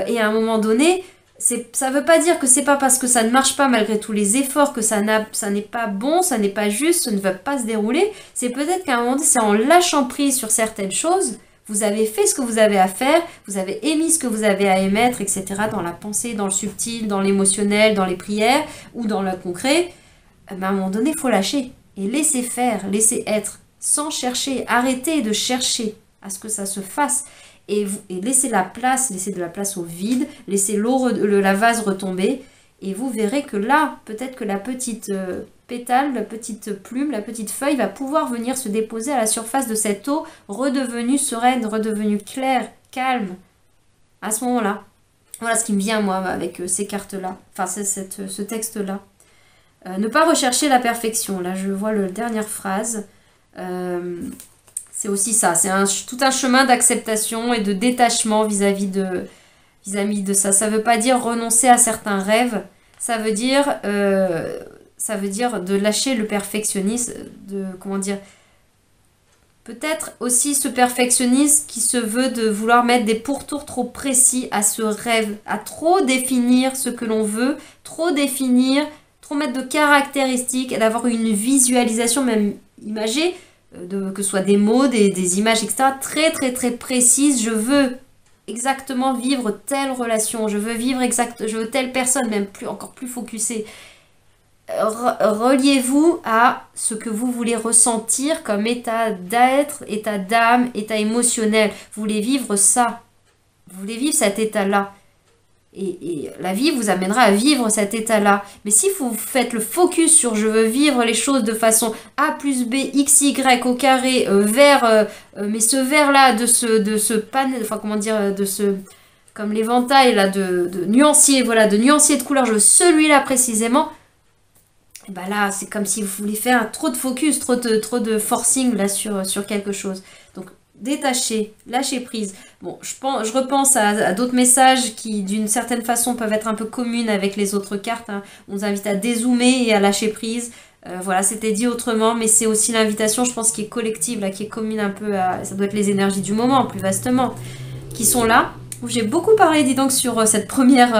et à un moment donné, ça veut pas dire que c'est pas parce que ça ne marche pas malgré tous les efforts que ça n'est pas bon, ça n'est pas juste, ça ne va pas se dérouler. C'est peut-être qu'à un moment donné, c'est en lâchant prise sur certaines choses, vous avez fait ce que vous avez à faire, vous avez émis ce que vous avez à émettre, etc. dans la pensée, dans le subtil, dans l'émotionnel, dans les prières ou dans le concret. Mais à un moment donné, il faut lâcher et laisser faire, laisser être, sans chercher, arrêter de chercher à ce que ça se fasse. Et laissez de la place au vide, laissez la vase retomber, et vous verrez que là, peut-être que la petite pétale, la petite plume, la petite feuille va pouvoir venir se déposer à la surface de cette eau, redevenue sereine, redevenue claire, calme, à ce moment-là. Voilà ce qui me vient, moi, avec ces cartes-là, enfin, ce texte-là. Ne pas rechercher la perfection. Là, je vois la dernière phrase. C'est aussi ça, c'est tout un chemin d'acceptation et de détachement vis-à-vis de ça. Ça ne veut pas dire renoncer à certains rêves, ça veut dire de lâcher le perfectionnisme, peut-être aussi ce perfectionnisme qui se veut de vouloir mettre des pourtours trop précis à ce rêve, à trop définir ce que l'on veut, trop mettre de caractéristiques, et d'avoir une visualisation même imagée, que ce soit des mots, des images, etc. très précises. Je veux exactement vivre telle relation, je veux telle personne, même encore plus focusée. Reliez-vous à ce que vous voulez ressentir comme état d'être, état d'âme, état émotionnel. Vous voulez vivre ça. Vous voulez vivre cet état-là. Et la vie vous amènera à vivre cet état-là. Mais si vous faites le focus sur je veux vivre les choses de façon A plus B, X, Y au carré, mais ce vert-là, de ce panel, enfin comment dire, comme l'éventail là, de nuancier, voilà, de nuancier de couleurs, je veux celui-là précisément, et ben là, c'est comme si vous voulez faire trop de focus, trop de forcing là sur quelque chose. Donc, détacher, lâcher prise. Bon, je repense à d'autres messages qui, d'une certaine façon, peuvent être un peu communes avec les autres cartes. Hein. On vous invite à dézoomer et à lâcher prise. Voilà, c'était dit autrement, mais c'est aussi l'invitation, je pense, qui est collective, là, qui est commune un peu à... Ça doit être les énergies du moment, plus vastement, qui sont là. J'ai beaucoup parlé, dis donc, sur cette première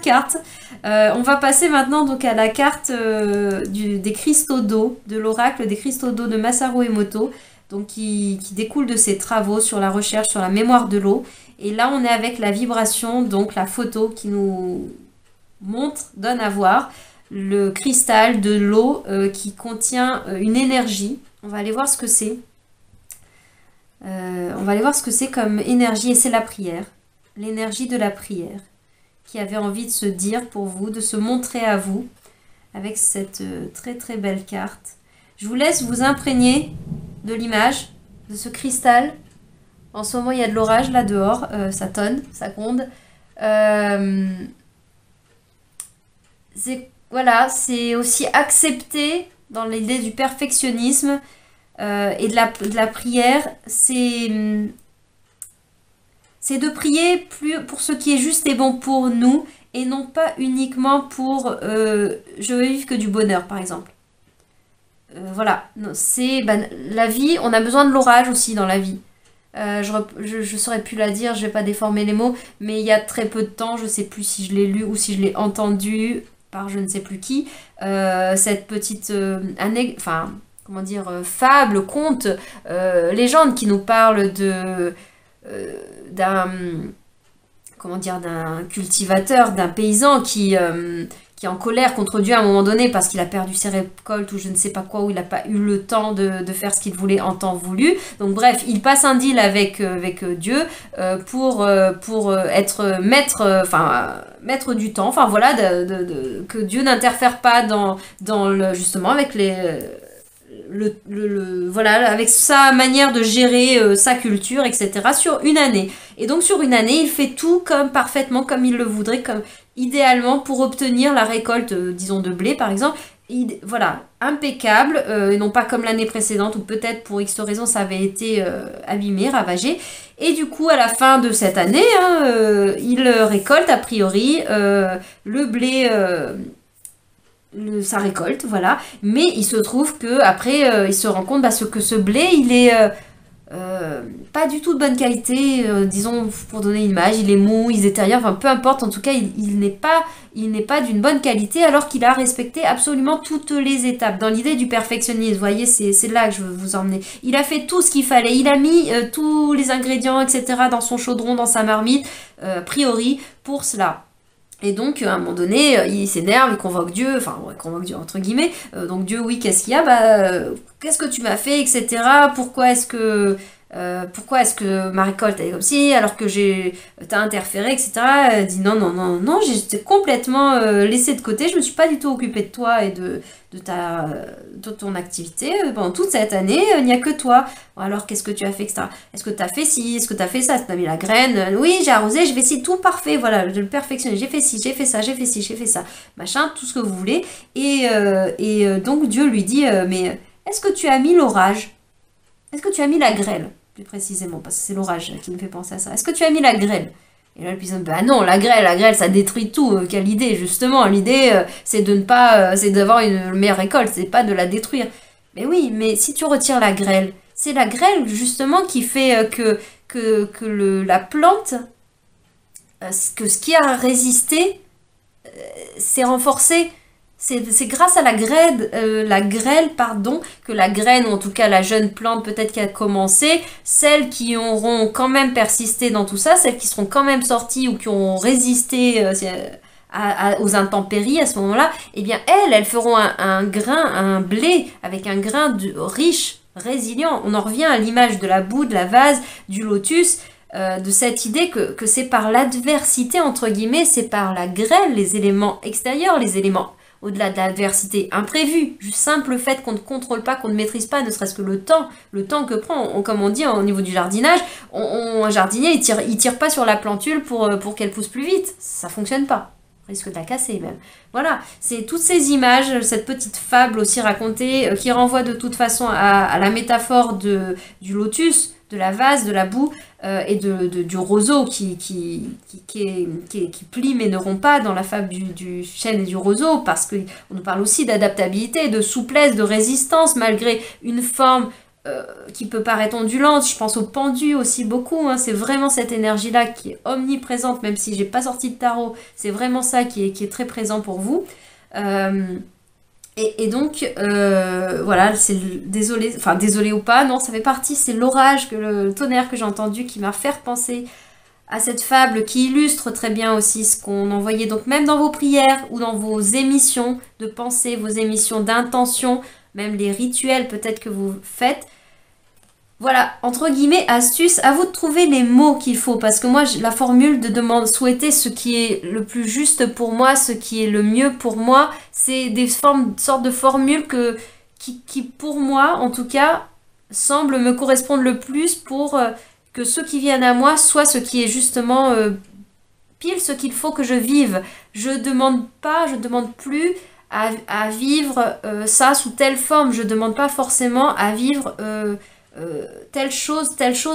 carte. On va passer maintenant donc à la carte des cristaux d'eau, de l'oracle des cristaux d'eau de Masaru Emoto. Donc qui découle de ses travaux sur la recherche, sur la mémoire de l'eau. Et là, on est avec la vibration, donc la photo qui nous donne à voir le cristal de l'eau qui contient une énergie. On va aller voir ce que c'est. On va aller voir ce que c'est comme énergie, et c'est la prière. L'énergie de la prière, qui avait envie de se dire pour vous, de se montrer à vous, avec cette très très belle carte. Je vous laisse vous imprégner de l'image, de ce cristal. En ce moment, il y a de l'orage là dehors, ça tonne, ça gronde. Voilà, c'est aussi accepter dans l'idée du perfectionnisme et de la prière, c'est de prier plus pour ce qui est juste et bon pour nous et non pas uniquement pour je veux vivre que du bonheur par exemple. Voilà, c'est la vie, on a besoin de l'orage aussi dans la vie. Je saurais plus la dire, je vais pas déformer les mots, mais il y a très peu de temps, je sais plus si je l'ai lu ou si je l'ai entendu par je ne sais plus qui, cette petite enfin, comment dire, fable, conte, légende qui nous parle de d'un comment dire, d'un cultivateur, d'un paysan qui est en colère contre Dieu à un moment donné parce qu'il a perdu ses récoltes ou je ne sais pas quoi, ou il n'a pas eu le temps de faire ce qu'il voulait en temps voulu. Donc bref, il passe un deal avec Dieu pour être maître du temps. Enfin voilà, que Dieu n'interfère pas justement avec voilà, avec sa manière de gérer sa culture, etc. sur une année. Et donc sur une année, il fait tout parfaitement comme il le voudrait, comme idéalement pour obtenir la récolte, disons de blé par exemple. Voilà, impeccable, et non pas comme l'année précédente où peut-être pour X raison ça avait été abîmé, ravagé. Et du coup, à la fin de cette année, il récolte a priori le blé... sa récolte, voilà. Mais il se trouve que après, il se rend compte que ce blé, il est pas du tout de bonne qualité, disons pour donner une image, il est mou, il est détérioré, enfin peu importe, en tout cas, il n'est pas d'une bonne qualité alors qu'il a respecté absolument toutes les étapes. Dans l'idée du perfectionnisme, vous voyez, c'est là que je veux vous emmener. Il a fait tout ce qu'il fallait, il a mis tous les ingrédients, etc. dans son chaudron, dans sa marmite, a priori, pour cela. Et donc, à un moment donné, il s'énerve, il convoque Dieu, enfin, il convoque Dieu entre guillemets. Donc Dieu, oui, qu'est-ce qu'il y a? Qu'est-ce que tu m'as fait, etc. Pourquoi est-ce que ma récolte est comme si, alors que t'as interféré, etc. Elle dit non, j'ai complètement laissé de côté, je me suis pas du tout occupée de toi et de ton activité. Pendant toute cette année, il n'y a que toi. Alors qu'est-ce que tu as fait, etc. Est-ce que tu as fait ci, est-ce que tu as fait ça, est-ce que tu as mis la graine? Oui, j'ai arrosé, j'ai fait ci, tout parfait, voilà, je le perfectionne, j'ai fait ci, j'ai fait ça, j'ai fait ci, j'ai fait ça, machin, tout ce que vous voulez. Et donc Dieu lui dit, mais est-ce que tu as mis l'orage? Est-ce que tu as mis la grêle? Plus précisément, parce que c'est l'orage qui me fait penser à ça. Est-ce que tu as mis la grêle? Et là, le paysan, bah non, la grêle, ça détruit tout. Quelle idée, justement. L'idée, c'est de ne pas, c'est d'avoir une meilleure récolte, c'est pas de la détruire. Mais oui, mais si tu retires la grêle, c'est la grêle, justement, qui fait la plante, que ce qui a résisté, s'est renforcé. C'est grâce à la grêle, que la graine, ou en tout cas la jeune plante peut-être qui a commencé, celles qui auront quand même persisté dans tout ça, celles qui seront quand même sorties ou qui auront résisté aux intempéries à ce moment-là, eh bien elles feront un blé avec un grain riche, résilient. On en revient à l'image de la boue, de la vase, du lotus, de cette idée que c'est par l'adversité, entre guillemets, c'est par la grêle, les éléments extérieurs, les éléments au-delà de l'adversité imprévue, juste simple fait qu'on ne contrôle pas, qu'on ne maîtrise pas, ne serait-ce que le temps que prend, comme on dit au niveau du jardinage, un jardinier il tire pas sur la plantule pour qu'elle pousse plus vite, ça fonctionne pas, risque de la casser même. Voilà, c'est toutes ces images, cette petite fable aussi racontée, qui renvoie de toute façon à la métaphore du lotus, de la vase, de la boue, et du roseau qui plie mais ne rompt pas dans la fable du chêne et du roseau, parce qu'on nous parle aussi d'adaptabilité, de souplesse, de résistance, malgré une forme qui peut paraître ondulante. Je pense au pendu aussi beaucoup, hein. C'est vraiment cette énergie-là qui est omniprésente, même si j'ai pas sorti de tarot, c'est vraiment ça qui est très présent pour vous. Et donc, voilà, c'est désolé ou pas, non, ça fait partie, c'est l'orage, le tonnerre que j'ai entendu qui m'a fait penser à cette fable qui illustre très bien aussi ce qu'on envoyait. Donc même dans vos prières ou dans vos émissions de pensée, vos émissions d'intention, même les rituels peut-être que vous faites, voilà, entre guillemets, astuce, à vous de trouver les mots qu'il faut. Parce que moi, la formule de demande, souhaiter ce qui est le plus juste pour moi, ce qui est le mieux pour moi, c'est des sortes de formules qui, pour moi, en tout cas, semblent me correspondre le plus pour que ceux qui viennent à moi soient ce qui est justement pile ce qu'il faut que je vive. Je demande plus à vivre ça sous telle forme. Je demande pas forcément à vivre... telle chose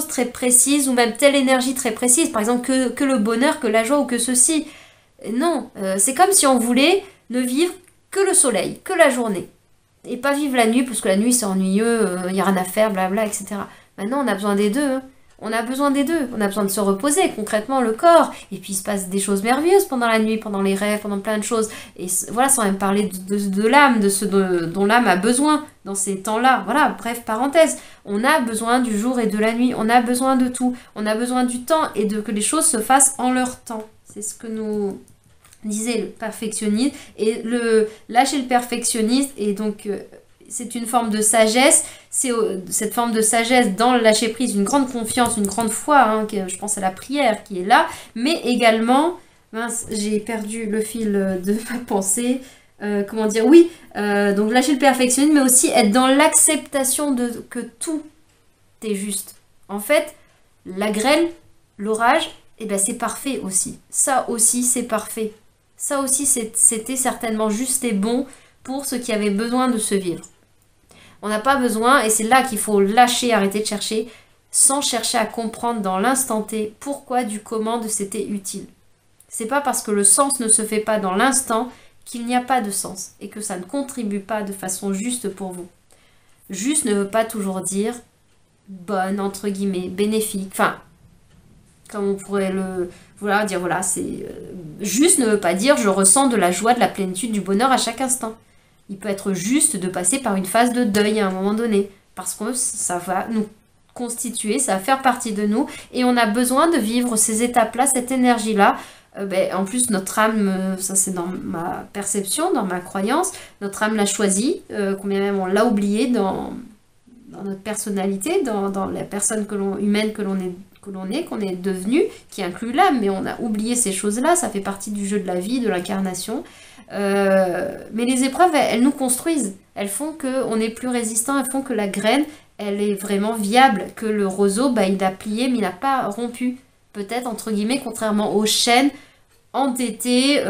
très précise ou même telle énergie très précise, par exemple que le bonheur, que la joie ou que ceci. Non, c'est comme si on voulait ne vivre que le soleil, que la journée. Et pas vivre la nuit, parce que la nuit c'est ennuyeux, il n'y a rien à faire, blabla, etc. Maintenant on a besoin des deux. Hein. On a besoin des deux. On a besoin de se reposer, concrètement, le corps. Et puis il se passe des choses merveilleuses pendant la nuit, pendant les rêves, pendant plein de choses. Et voilà, sans même parler de l'âme, de ce dont l'âme a besoin dans ces temps-là. Voilà, bref, parenthèse. On a besoin du jour et de la nuit. On a besoin de tout. On a besoin du temps et de que les choses se fassent en leur temps. C'est ce que nous disait le perfectionniste. Et lâcher le perfectionniste et donc... c'est une forme de sagesse, c'est cette forme de sagesse dans le lâcher prise, une grande confiance, une grande foi, hein, je pense à la prière qui est là, mais également, mince, j'ai perdu le fil de ma pensée, comment dire, oui, donc lâcher le perfectionnisme, mais aussi être dans l'acceptation de que tout est juste. En fait, la grêle, l'orage, eh ben c'est parfait aussi. Ça aussi, c'est parfait. Ça aussi, c'était certainement juste et bon pour ceux qui avaient besoin de se vivre. On n'a pas besoin, et c'est là qu'il faut lâcher, arrêter de chercher, sans chercher à comprendre dans l'instant T pourquoi du comment de c'était utile. C'est pas parce que le sens ne se fait pas dans l'instant qu'il n'y a pas de sens, et que ça ne contribue pas de façon juste pour vous. Juste ne veut pas toujours dire bonne, entre guillemets, bénéfique, enfin, comme on pourrait le vouloir dire, voilà, c'est... juste ne veut pas dire je ressens de la joie, de la plénitude, du bonheur à chaque instant. Il peut être juste de passer par une phase de deuil à un moment donné, parce que ça va nous constituer, ça va faire partie de nous, et on a besoin de vivre ces étapes-là, cette énergie-là. En plus, notre âme, ça c'est dans ma perception, dans ma croyance, notre âme l'a choisi, combien même on l'a oublié dans notre personnalité, dans la personne humaine qu'on est devenu, qui inclut l'âme, mais on a oublié ces choses-là, ça fait partie du jeu de la vie, de l'incarnation. Mais les épreuves, elles nous construisent, elles font qu'on est plus résistant, elles font que la graine, elle est vraiment viable, que le roseau, il a plié, mais il n'a pas rompu. Peut-être, entre guillemets, contrairement aux chênes entêtés,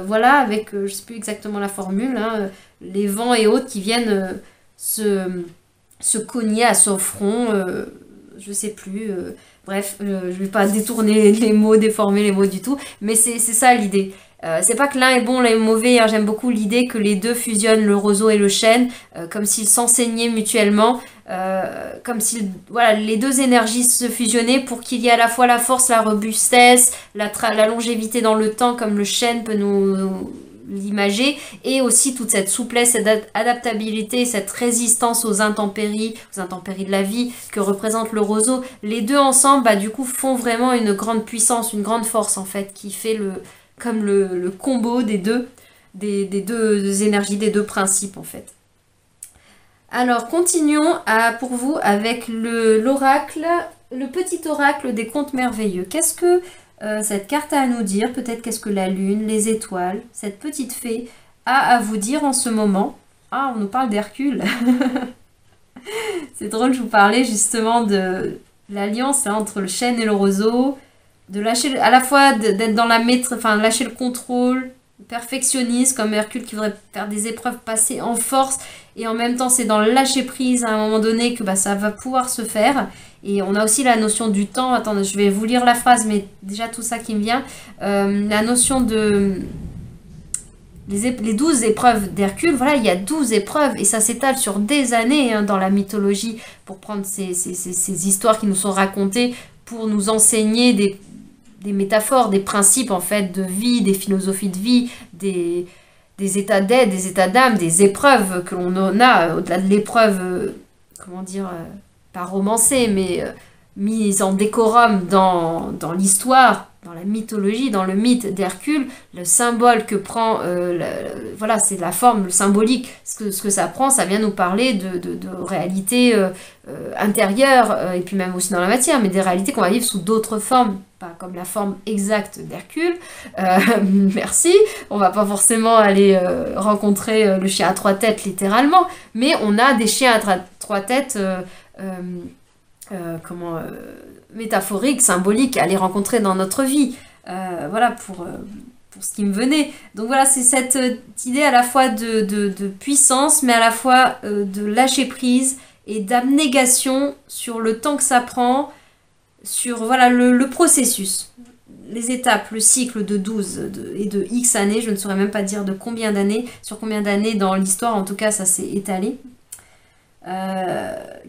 voilà, avec, je ne sais plus exactement la formule, hein, les vents et autres qui viennent se cogner à son front, je ne sais plus... bref, je ne vais pas détourner les mots, déformer les mots du tout, mais c'est ça l'idée. C'est pas que l'un est bon, l'un est mauvais, hein, j'aime beaucoup l'idée que les deux fusionnent, le roseau et le chêne, comme s'ils s'enseignaient mutuellement, comme si voilà, les deux énergies se fusionnaient pour qu'il y ait à la fois la force, la robustesse, la longévité dans le temps, comme le chêne peut nous l'imager, et aussi toute cette souplesse, cette adaptabilité, cette résistance aux intempéries de la vie que représente le roseau. Les deux ensemble, du coup, font vraiment une grande puissance, une grande force, en fait, qui fait comme le combo des deux énergies, des deux principes, en fait. Alors, continuons pour vous avec l'oracle, le petit oracle des contes merveilleux. Qu'est-ce que cette carte a à nous dire? Peut-être qu'est-ce que la lune, les étoiles, cette petite fée a à vous dire en ce moment? Ah, on nous parle d'Hercule. C'est drôle, je vous parlais justement de l'alliance entre le chêne et le roseau, de lâcher, à la fois d'être dans la maîtrise, enfin lâcher le contrôle, le perfectionnisme comme Hercule qui voudrait faire des épreuves passées en force, et en même temps c'est dans le lâcher prise à un moment donné que ça va pouvoir se faire. Et on a aussi la notion du temps. Attendez, je vais vous lire la phrase, mais déjà tout ça qui me vient. La notion de... Les 12 épreuves d'Hercule, voilà, il y a 12 épreuves, et ça s'étale sur des années dans la mythologie, pour prendre ces histoires qui nous sont racontées, pour nous enseigner des métaphores, des principes en fait de vie, des philosophies de vie, des états d'être, des états d'âme, des épreuves que l'on a, au-delà de l'épreuve, comment dire... pas romancée, mais mise en décorum dans l'histoire, dans la mythologie, dans le mythe d'Hercule, le symbole que prend, voilà, c'est la forme, le symbolique, ce que ça prend, ça vient nous parler de réalités intérieures, et puis même aussi dans la matière, mais des réalités qu'on va vivre sous d'autres formes, pas comme la forme exacte d'Hercule. Merci, on va pas forcément aller rencontrer le chien à trois têtes littéralement, mais on a des chiens à trois têtes métaphoriques, symboliques, à les rencontrer dans notre vie. Voilà pour ce qui me venait. Donc voilà, c'est cette idée à la fois de puissance, mais à la fois de lâcher prise et d'abnégation sur le temps que ça prend, sur voilà, le processus, les étapes, le cycle de 12 et de X années, je ne saurais même pas dire de combien d'années, sur combien d'années dans l'histoire, en tout cas ça s'est étalé,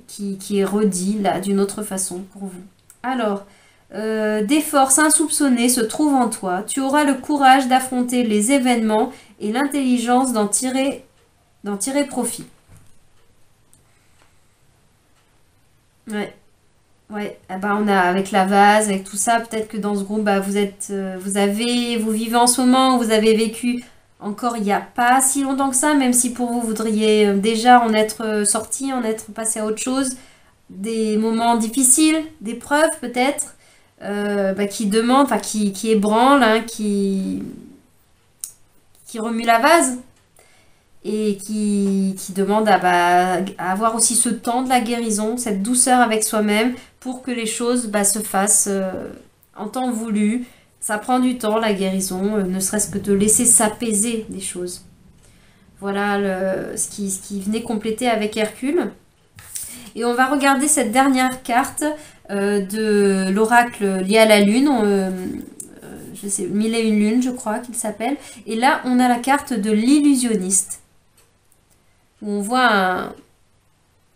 qui est redit là d'une autre façon pour vous. Alors, des forces insoupçonnées se trouvent en toi, tu auras le courage d'affronter les événements et l'intelligence d'en tirer profit. Ouais. Ouais, ah bah on a avec la vase, avec tout ça, peut-être que dans ce groupe, bah vous vivez en ce moment, vous avez vécu encore il n'y a pas si longtemps que ça, même si pour vous voudriez déjà en être sorti, en être passé à autre chose, des moments difficiles, d'épreuves peut-être, qui demandent, enfin qui ébranlent, hein, qui remuent la vase et qui demande à avoir aussi ce temps de la guérison, cette douceur avec soi-même pour que les choses se fassent en temps voulu. Ça prend du temps, la guérison, ne serait-ce que de laisser s'apaiser les choses. Voilà ce qui venait compléter avec Hercule. Et on va regarder cette dernière carte de l'oracle lié à la lune. Je sais, 1001 lunes, je crois qu'il s'appelle. Et là, on a la carte de l'illusionniste. Où on voit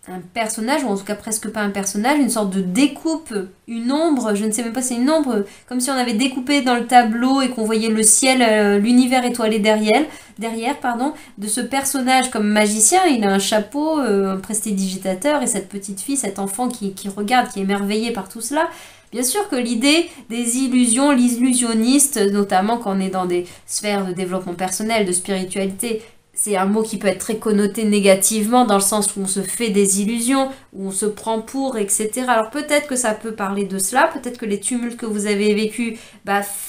un personnage, ou en tout cas presque pas un personnage, une sorte de découpe, une ombre, je ne sais même pas si c'est une ombre, comme si on avait découpé dans le tableau et qu'on voyait le ciel, l'univers étoilé derrière, de ce personnage comme magicien. Il a un chapeau, un prestidigitateur, et cette petite fille, cet enfant qui regarde, qui est émerveillé par tout cela. Bien sûr que l'idée des illusions, l'illusionniste, notamment quand on est dans des sphères de développement personnel, de spiritualité, c'est un mot qui peut être très connoté négativement dans le sens où on se fait des illusions, où on se prend pour, etc. Alors peut-être que ça peut parler de cela, peut-être que les tumultes que vous avez vécus,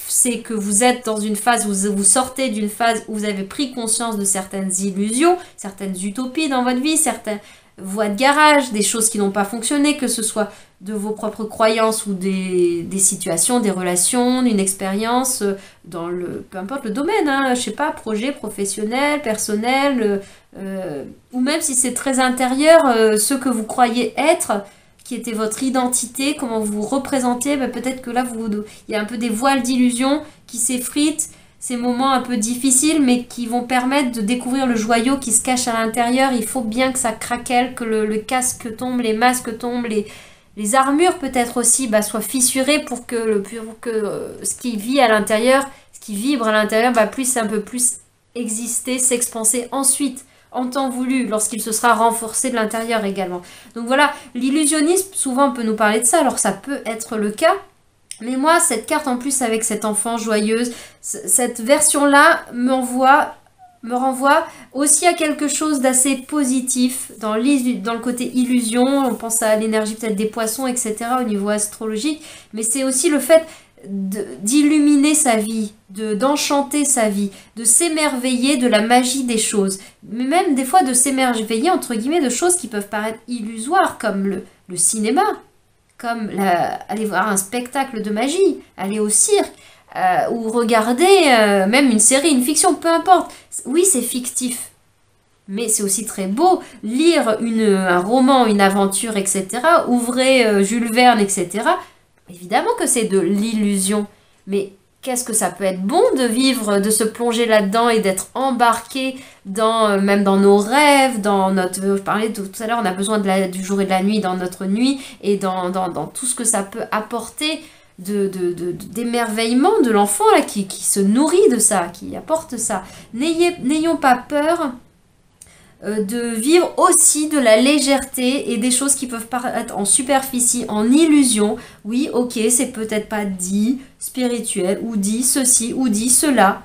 c'est que vous êtes dans une phase où vous sortez d'une phase où vous avez pris conscience de certaines illusions, certaines utopies dans votre vie, certaines voies de garage, des choses qui n'ont pas fonctionné, que ce soit de vos propres croyances ou des situations, des relations, une expérience dans peu importe le domaine, hein, je sais pas, projet professionnel, personnel, ou même si c'est très intérieur, ce que vous croyez être, qui était votre identité, comment vous vous représentez, peut-être que là, il y a un peu des voiles d'illusion qui s'effritent, ces moments un peu difficiles, mais qui vont permettre de découvrir le joyau qui se cache à l'intérieur. Il faut bien que ça craquelle, que le casque tombe, les masques tombent, les armures peut-être aussi soient fissurées pour que ce qui vit à l'intérieur, ce qui vibre à l'intérieur, puisse un peu plus exister, s'expanser ensuite, en temps voulu, lorsqu'il se sera renforcé de l'intérieur également. Donc voilà, l'illusionnisme, souvent on peut nous parler de ça, alors ça peut être le cas. Mais moi, cette carte en plus avec cet enfant joyeuse, cette version-là me renvoie aussi à quelque chose d'assez positif dans le côté illusion. On pense à l'énergie peut-être des poissons, etc. au niveau astrologique. Mais c'est aussi le fait d'illuminer sa vie, d'enchanter sa vie, de s'émerveiller de la magie des choses. Mais même des fois de s'émerveiller, entre guillemets, de choses qui peuvent paraître illusoires, comme le cinéma. Comme aller voir un spectacle de magie, aller au cirque, ou regarder même une série, une fiction, peu importe. Oui, c'est fictif, mais c'est aussi très beau. Lire un roman, une aventure, etc. Ouvrez Jules Verne, etc. Évidemment que c'est de l'illusion, mais qu'est-ce que ça peut être bon de vivre, de se plonger là-dedans et d'être embarqué même dans nos rêves, je parlais tout à l'heure, on a besoin du jour et de la nuit dans notre nuit et dans tout ce que ça peut apporter d'émerveillement de l'enfant là qui se nourrit de ça, qui apporte ça. N'ayons pas peur de vivre aussi de la légèreté et des choses qui peuvent paraître en superficie, en illusion. Oui, ok, c'est peut-être pas dit spirituel, ou dit ceci, ou dit cela.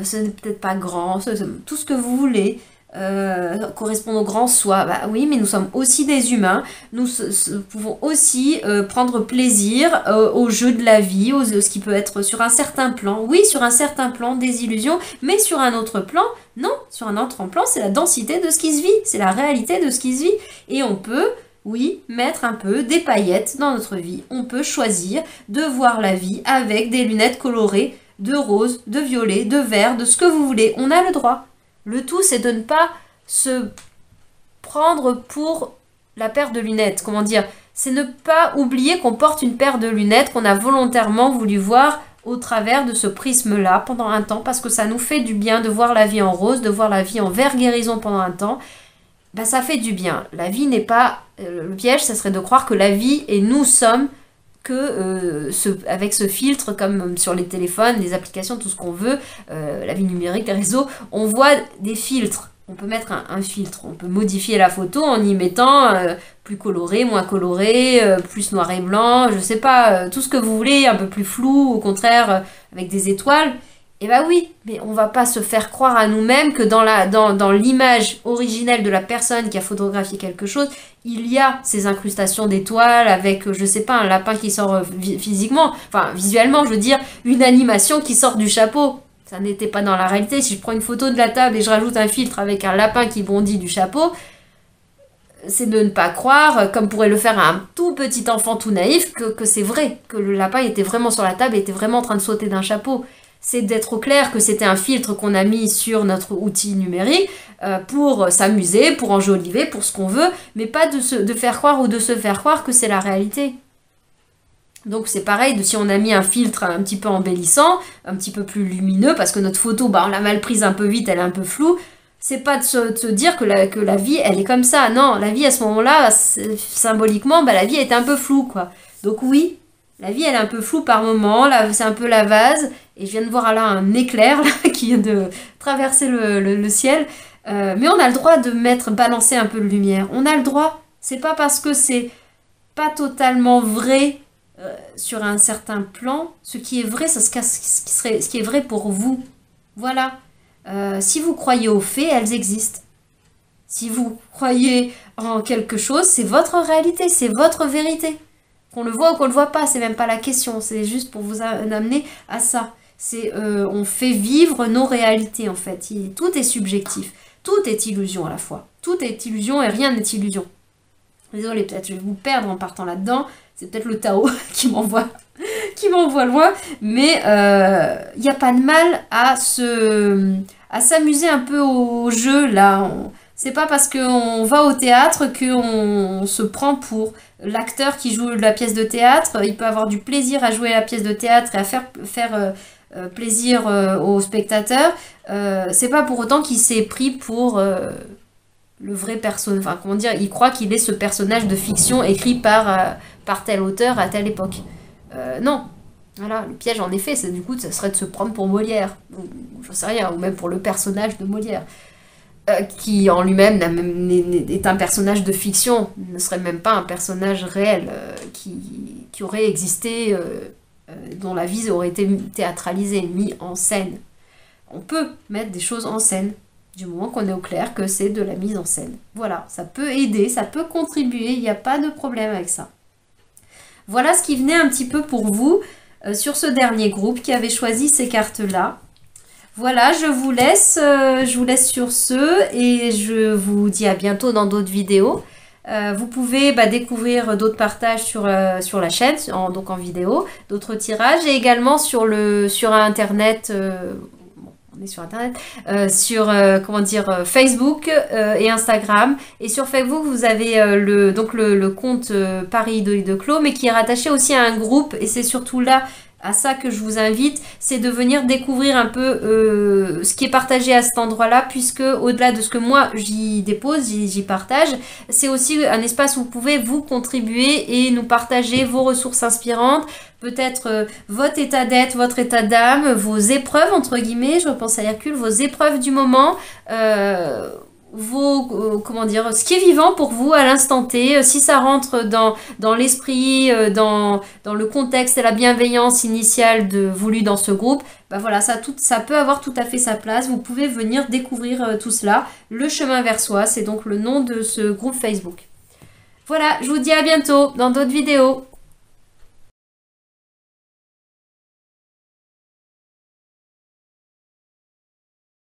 Ce n'est peut-être pas grand, tout ce que vous voulez. Correspond au grand soi. Bah oui, mais nous sommes aussi des humains. Nous pouvons aussi prendre plaisir au jeu de la vie, ce qui peut être sur un certain plan. Oui, sur un certain plan, des illusions, mais sur un autre plan, non. Sur un autre plan, c'est la densité de ce qui se vit. C'est la réalité de ce qui se vit. Et on peut, oui, mettre un peu des paillettes dans notre vie. On peut choisir de voir la vie avec des lunettes colorées de rose, de violet, de vert, de ce que vous voulez. On a le droit. Le tout, c'est de ne pas se prendre pour la paire de lunettes. Comment dire? C'est ne pas oublier qu'on porte une paire de lunettes qu'on a volontairement voulu voir au travers de ce prisme-là pendant un temps, parce que ça nous fait du bien de voir la vie en rose, de voir la vie en vert guérison pendant un temps. Ben, ça fait du bien. La vie n'est pas... le piège, ça serait de croire que la vie et nous sommes que avec ce filtre, comme sur les téléphones, les applications, tout ce qu'on veut, la vie numérique, les réseaux, on voit des filtres. On peut mettre un filtre, on peut modifier la photo en y mettant plus coloré, moins coloré, plus noir et blanc, je sais pas, tout ce que vous voulez, un peu plus flou, au contraire, avec des étoiles. Et bah oui, mais on va pas se faire croire à nous-mêmes que dans l'image originelle de la personne qui a photographié quelque chose, il y a ces incrustations d'étoiles avec, je sais pas, un lapin qui sort physiquement, enfin visuellement, je veux dire, une animation qui sort du chapeau. Ça n'était pas dans la réalité. Si je prends une photo de la table et je rajoute un filtre avec un lapin qui bondit du chapeau, c'est de ne pas croire, comme pourrait le faire un tout petit enfant tout naïf, que c'est vrai, que le lapin était vraiment sur la table et était vraiment en train de sauter d'un chapeau. C'est d'être au clair que c'était un filtre qu'on a mis sur notre outil numérique pour s'amuser, pour enjoliver, pour ce qu'on veut, mais pas de faire croire ou de se faire croire que c'est la réalité. Donc c'est pareil, si on a mis un filtre un petit peu embellissant, un petit peu plus lumineux, parce que notre photo, bah, on l'a mal prise un peu vite, elle est un peu floue, c'est pas de se dire que la vie, elle est comme ça. Non, la vie à ce moment-là, symboliquement, bah, la vie est un peu floue, quoi. Donc oui, la vie, elle est un peu floue par moment, là, c'est un peu la vase, et je viens de voir là un éclair là, qui vient de traverser le ciel, mais on a le droit de balancer un peu de lumière. On a le droit. C'est pas parce que c'est pas totalement vrai sur un certain plan. Ce qui est vrai, c'est ce qui est vrai pour vous. Voilà. Si vous croyez aux fées, elles existent. Si vous croyez en quelque chose, c'est votre réalité, c'est votre vérité. Qu'on le voit ou qu'on le voit pas, c'est même pas la question. C'est juste pour vous amener à ça. On fait vivre nos réalités en fait. Tout est subjectif. Tout est illusion à la fois. Tout est illusion et rien n'est illusion. Désolée, peut-être je vais vous perdre en partant là-dedans. C'est peut-être le Tao qui m'envoie loin. Mais il n'y a pas de mal à s'amuser un peu au jeu là. C'est pas parce qu'on va au théâtre qu'on se prend pour l'acteur qui joue la pièce de théâtre. Il peut avoir du plaisir à jouer la pièce de théâtre et à faire plaisir aux spectateurs. C'est pas pour autant qu'il s'est pris pour le vrai personnage. Enfin, comment dire, il croit qu'il est ce personnage de fiction écrit par tel auteur à telle époque. Non. Voilà, le piège en effet, du coup, ça serait de se prendre pour Molière. Ou, je sais rien, ou même pour le personnage de Molière. Qui en lui-même est un personnage de fiction, ne serait même pas un personnage réel qui aurait existé, dont la vie aurait été théâtralisée, mise en scène. On peut mettre des choses en scène, du moment qu'on est au clair que c'est de la mise en scène. Voilà, ça peut aider, ça peut contribuer, il n'y a pas de problème avec ça. Voilà ce qui venait un petit peu pour vous sur ce dernier groupe qui avait choisi ces cartes-là. Voilà, je vous laisse sur ce et je vous dis à bientôt dans d'autres vidéos. Vous pouvez découvrir d'autres partages sur la chaîne, donc en vidéo, d'autres tirages et également sur Internet, on est sur Internet, Facebook et Instagram. Et sur Facebook, vous avez le compte Paris de Clos, mais qui est rattaché aussi à un groupe et c'est surtout là à ça que je vous invite, c'est de venir découvrir un peu ce qui est partagé à cet endroit-là, puisque au-delà de ce que moi j'y dépose, j'y partage, c'est aussi un espace où vous pouvez vous contribuer et nous partager vos ressources inspirantes, peut-être votre état d'être, votre état d'âme, vos épreuves, entre guillemets, je repense à Hercule, vos épreuves du moment, comment dire, ce qui est vivant pour vous à l'instant T, si ça rentre dans l'esprit, dans le contexte et la bienveillance initiale voulue dans ce groupe, bah voilà, ça peut avoir tout à fait sa place. Vous pouvez venir découvrir tout cela. Le chemin vers soi, c'est donc le nom de ce groupe Facebook. Voilà, je vous dis à bientôt dans d'autres vidéos.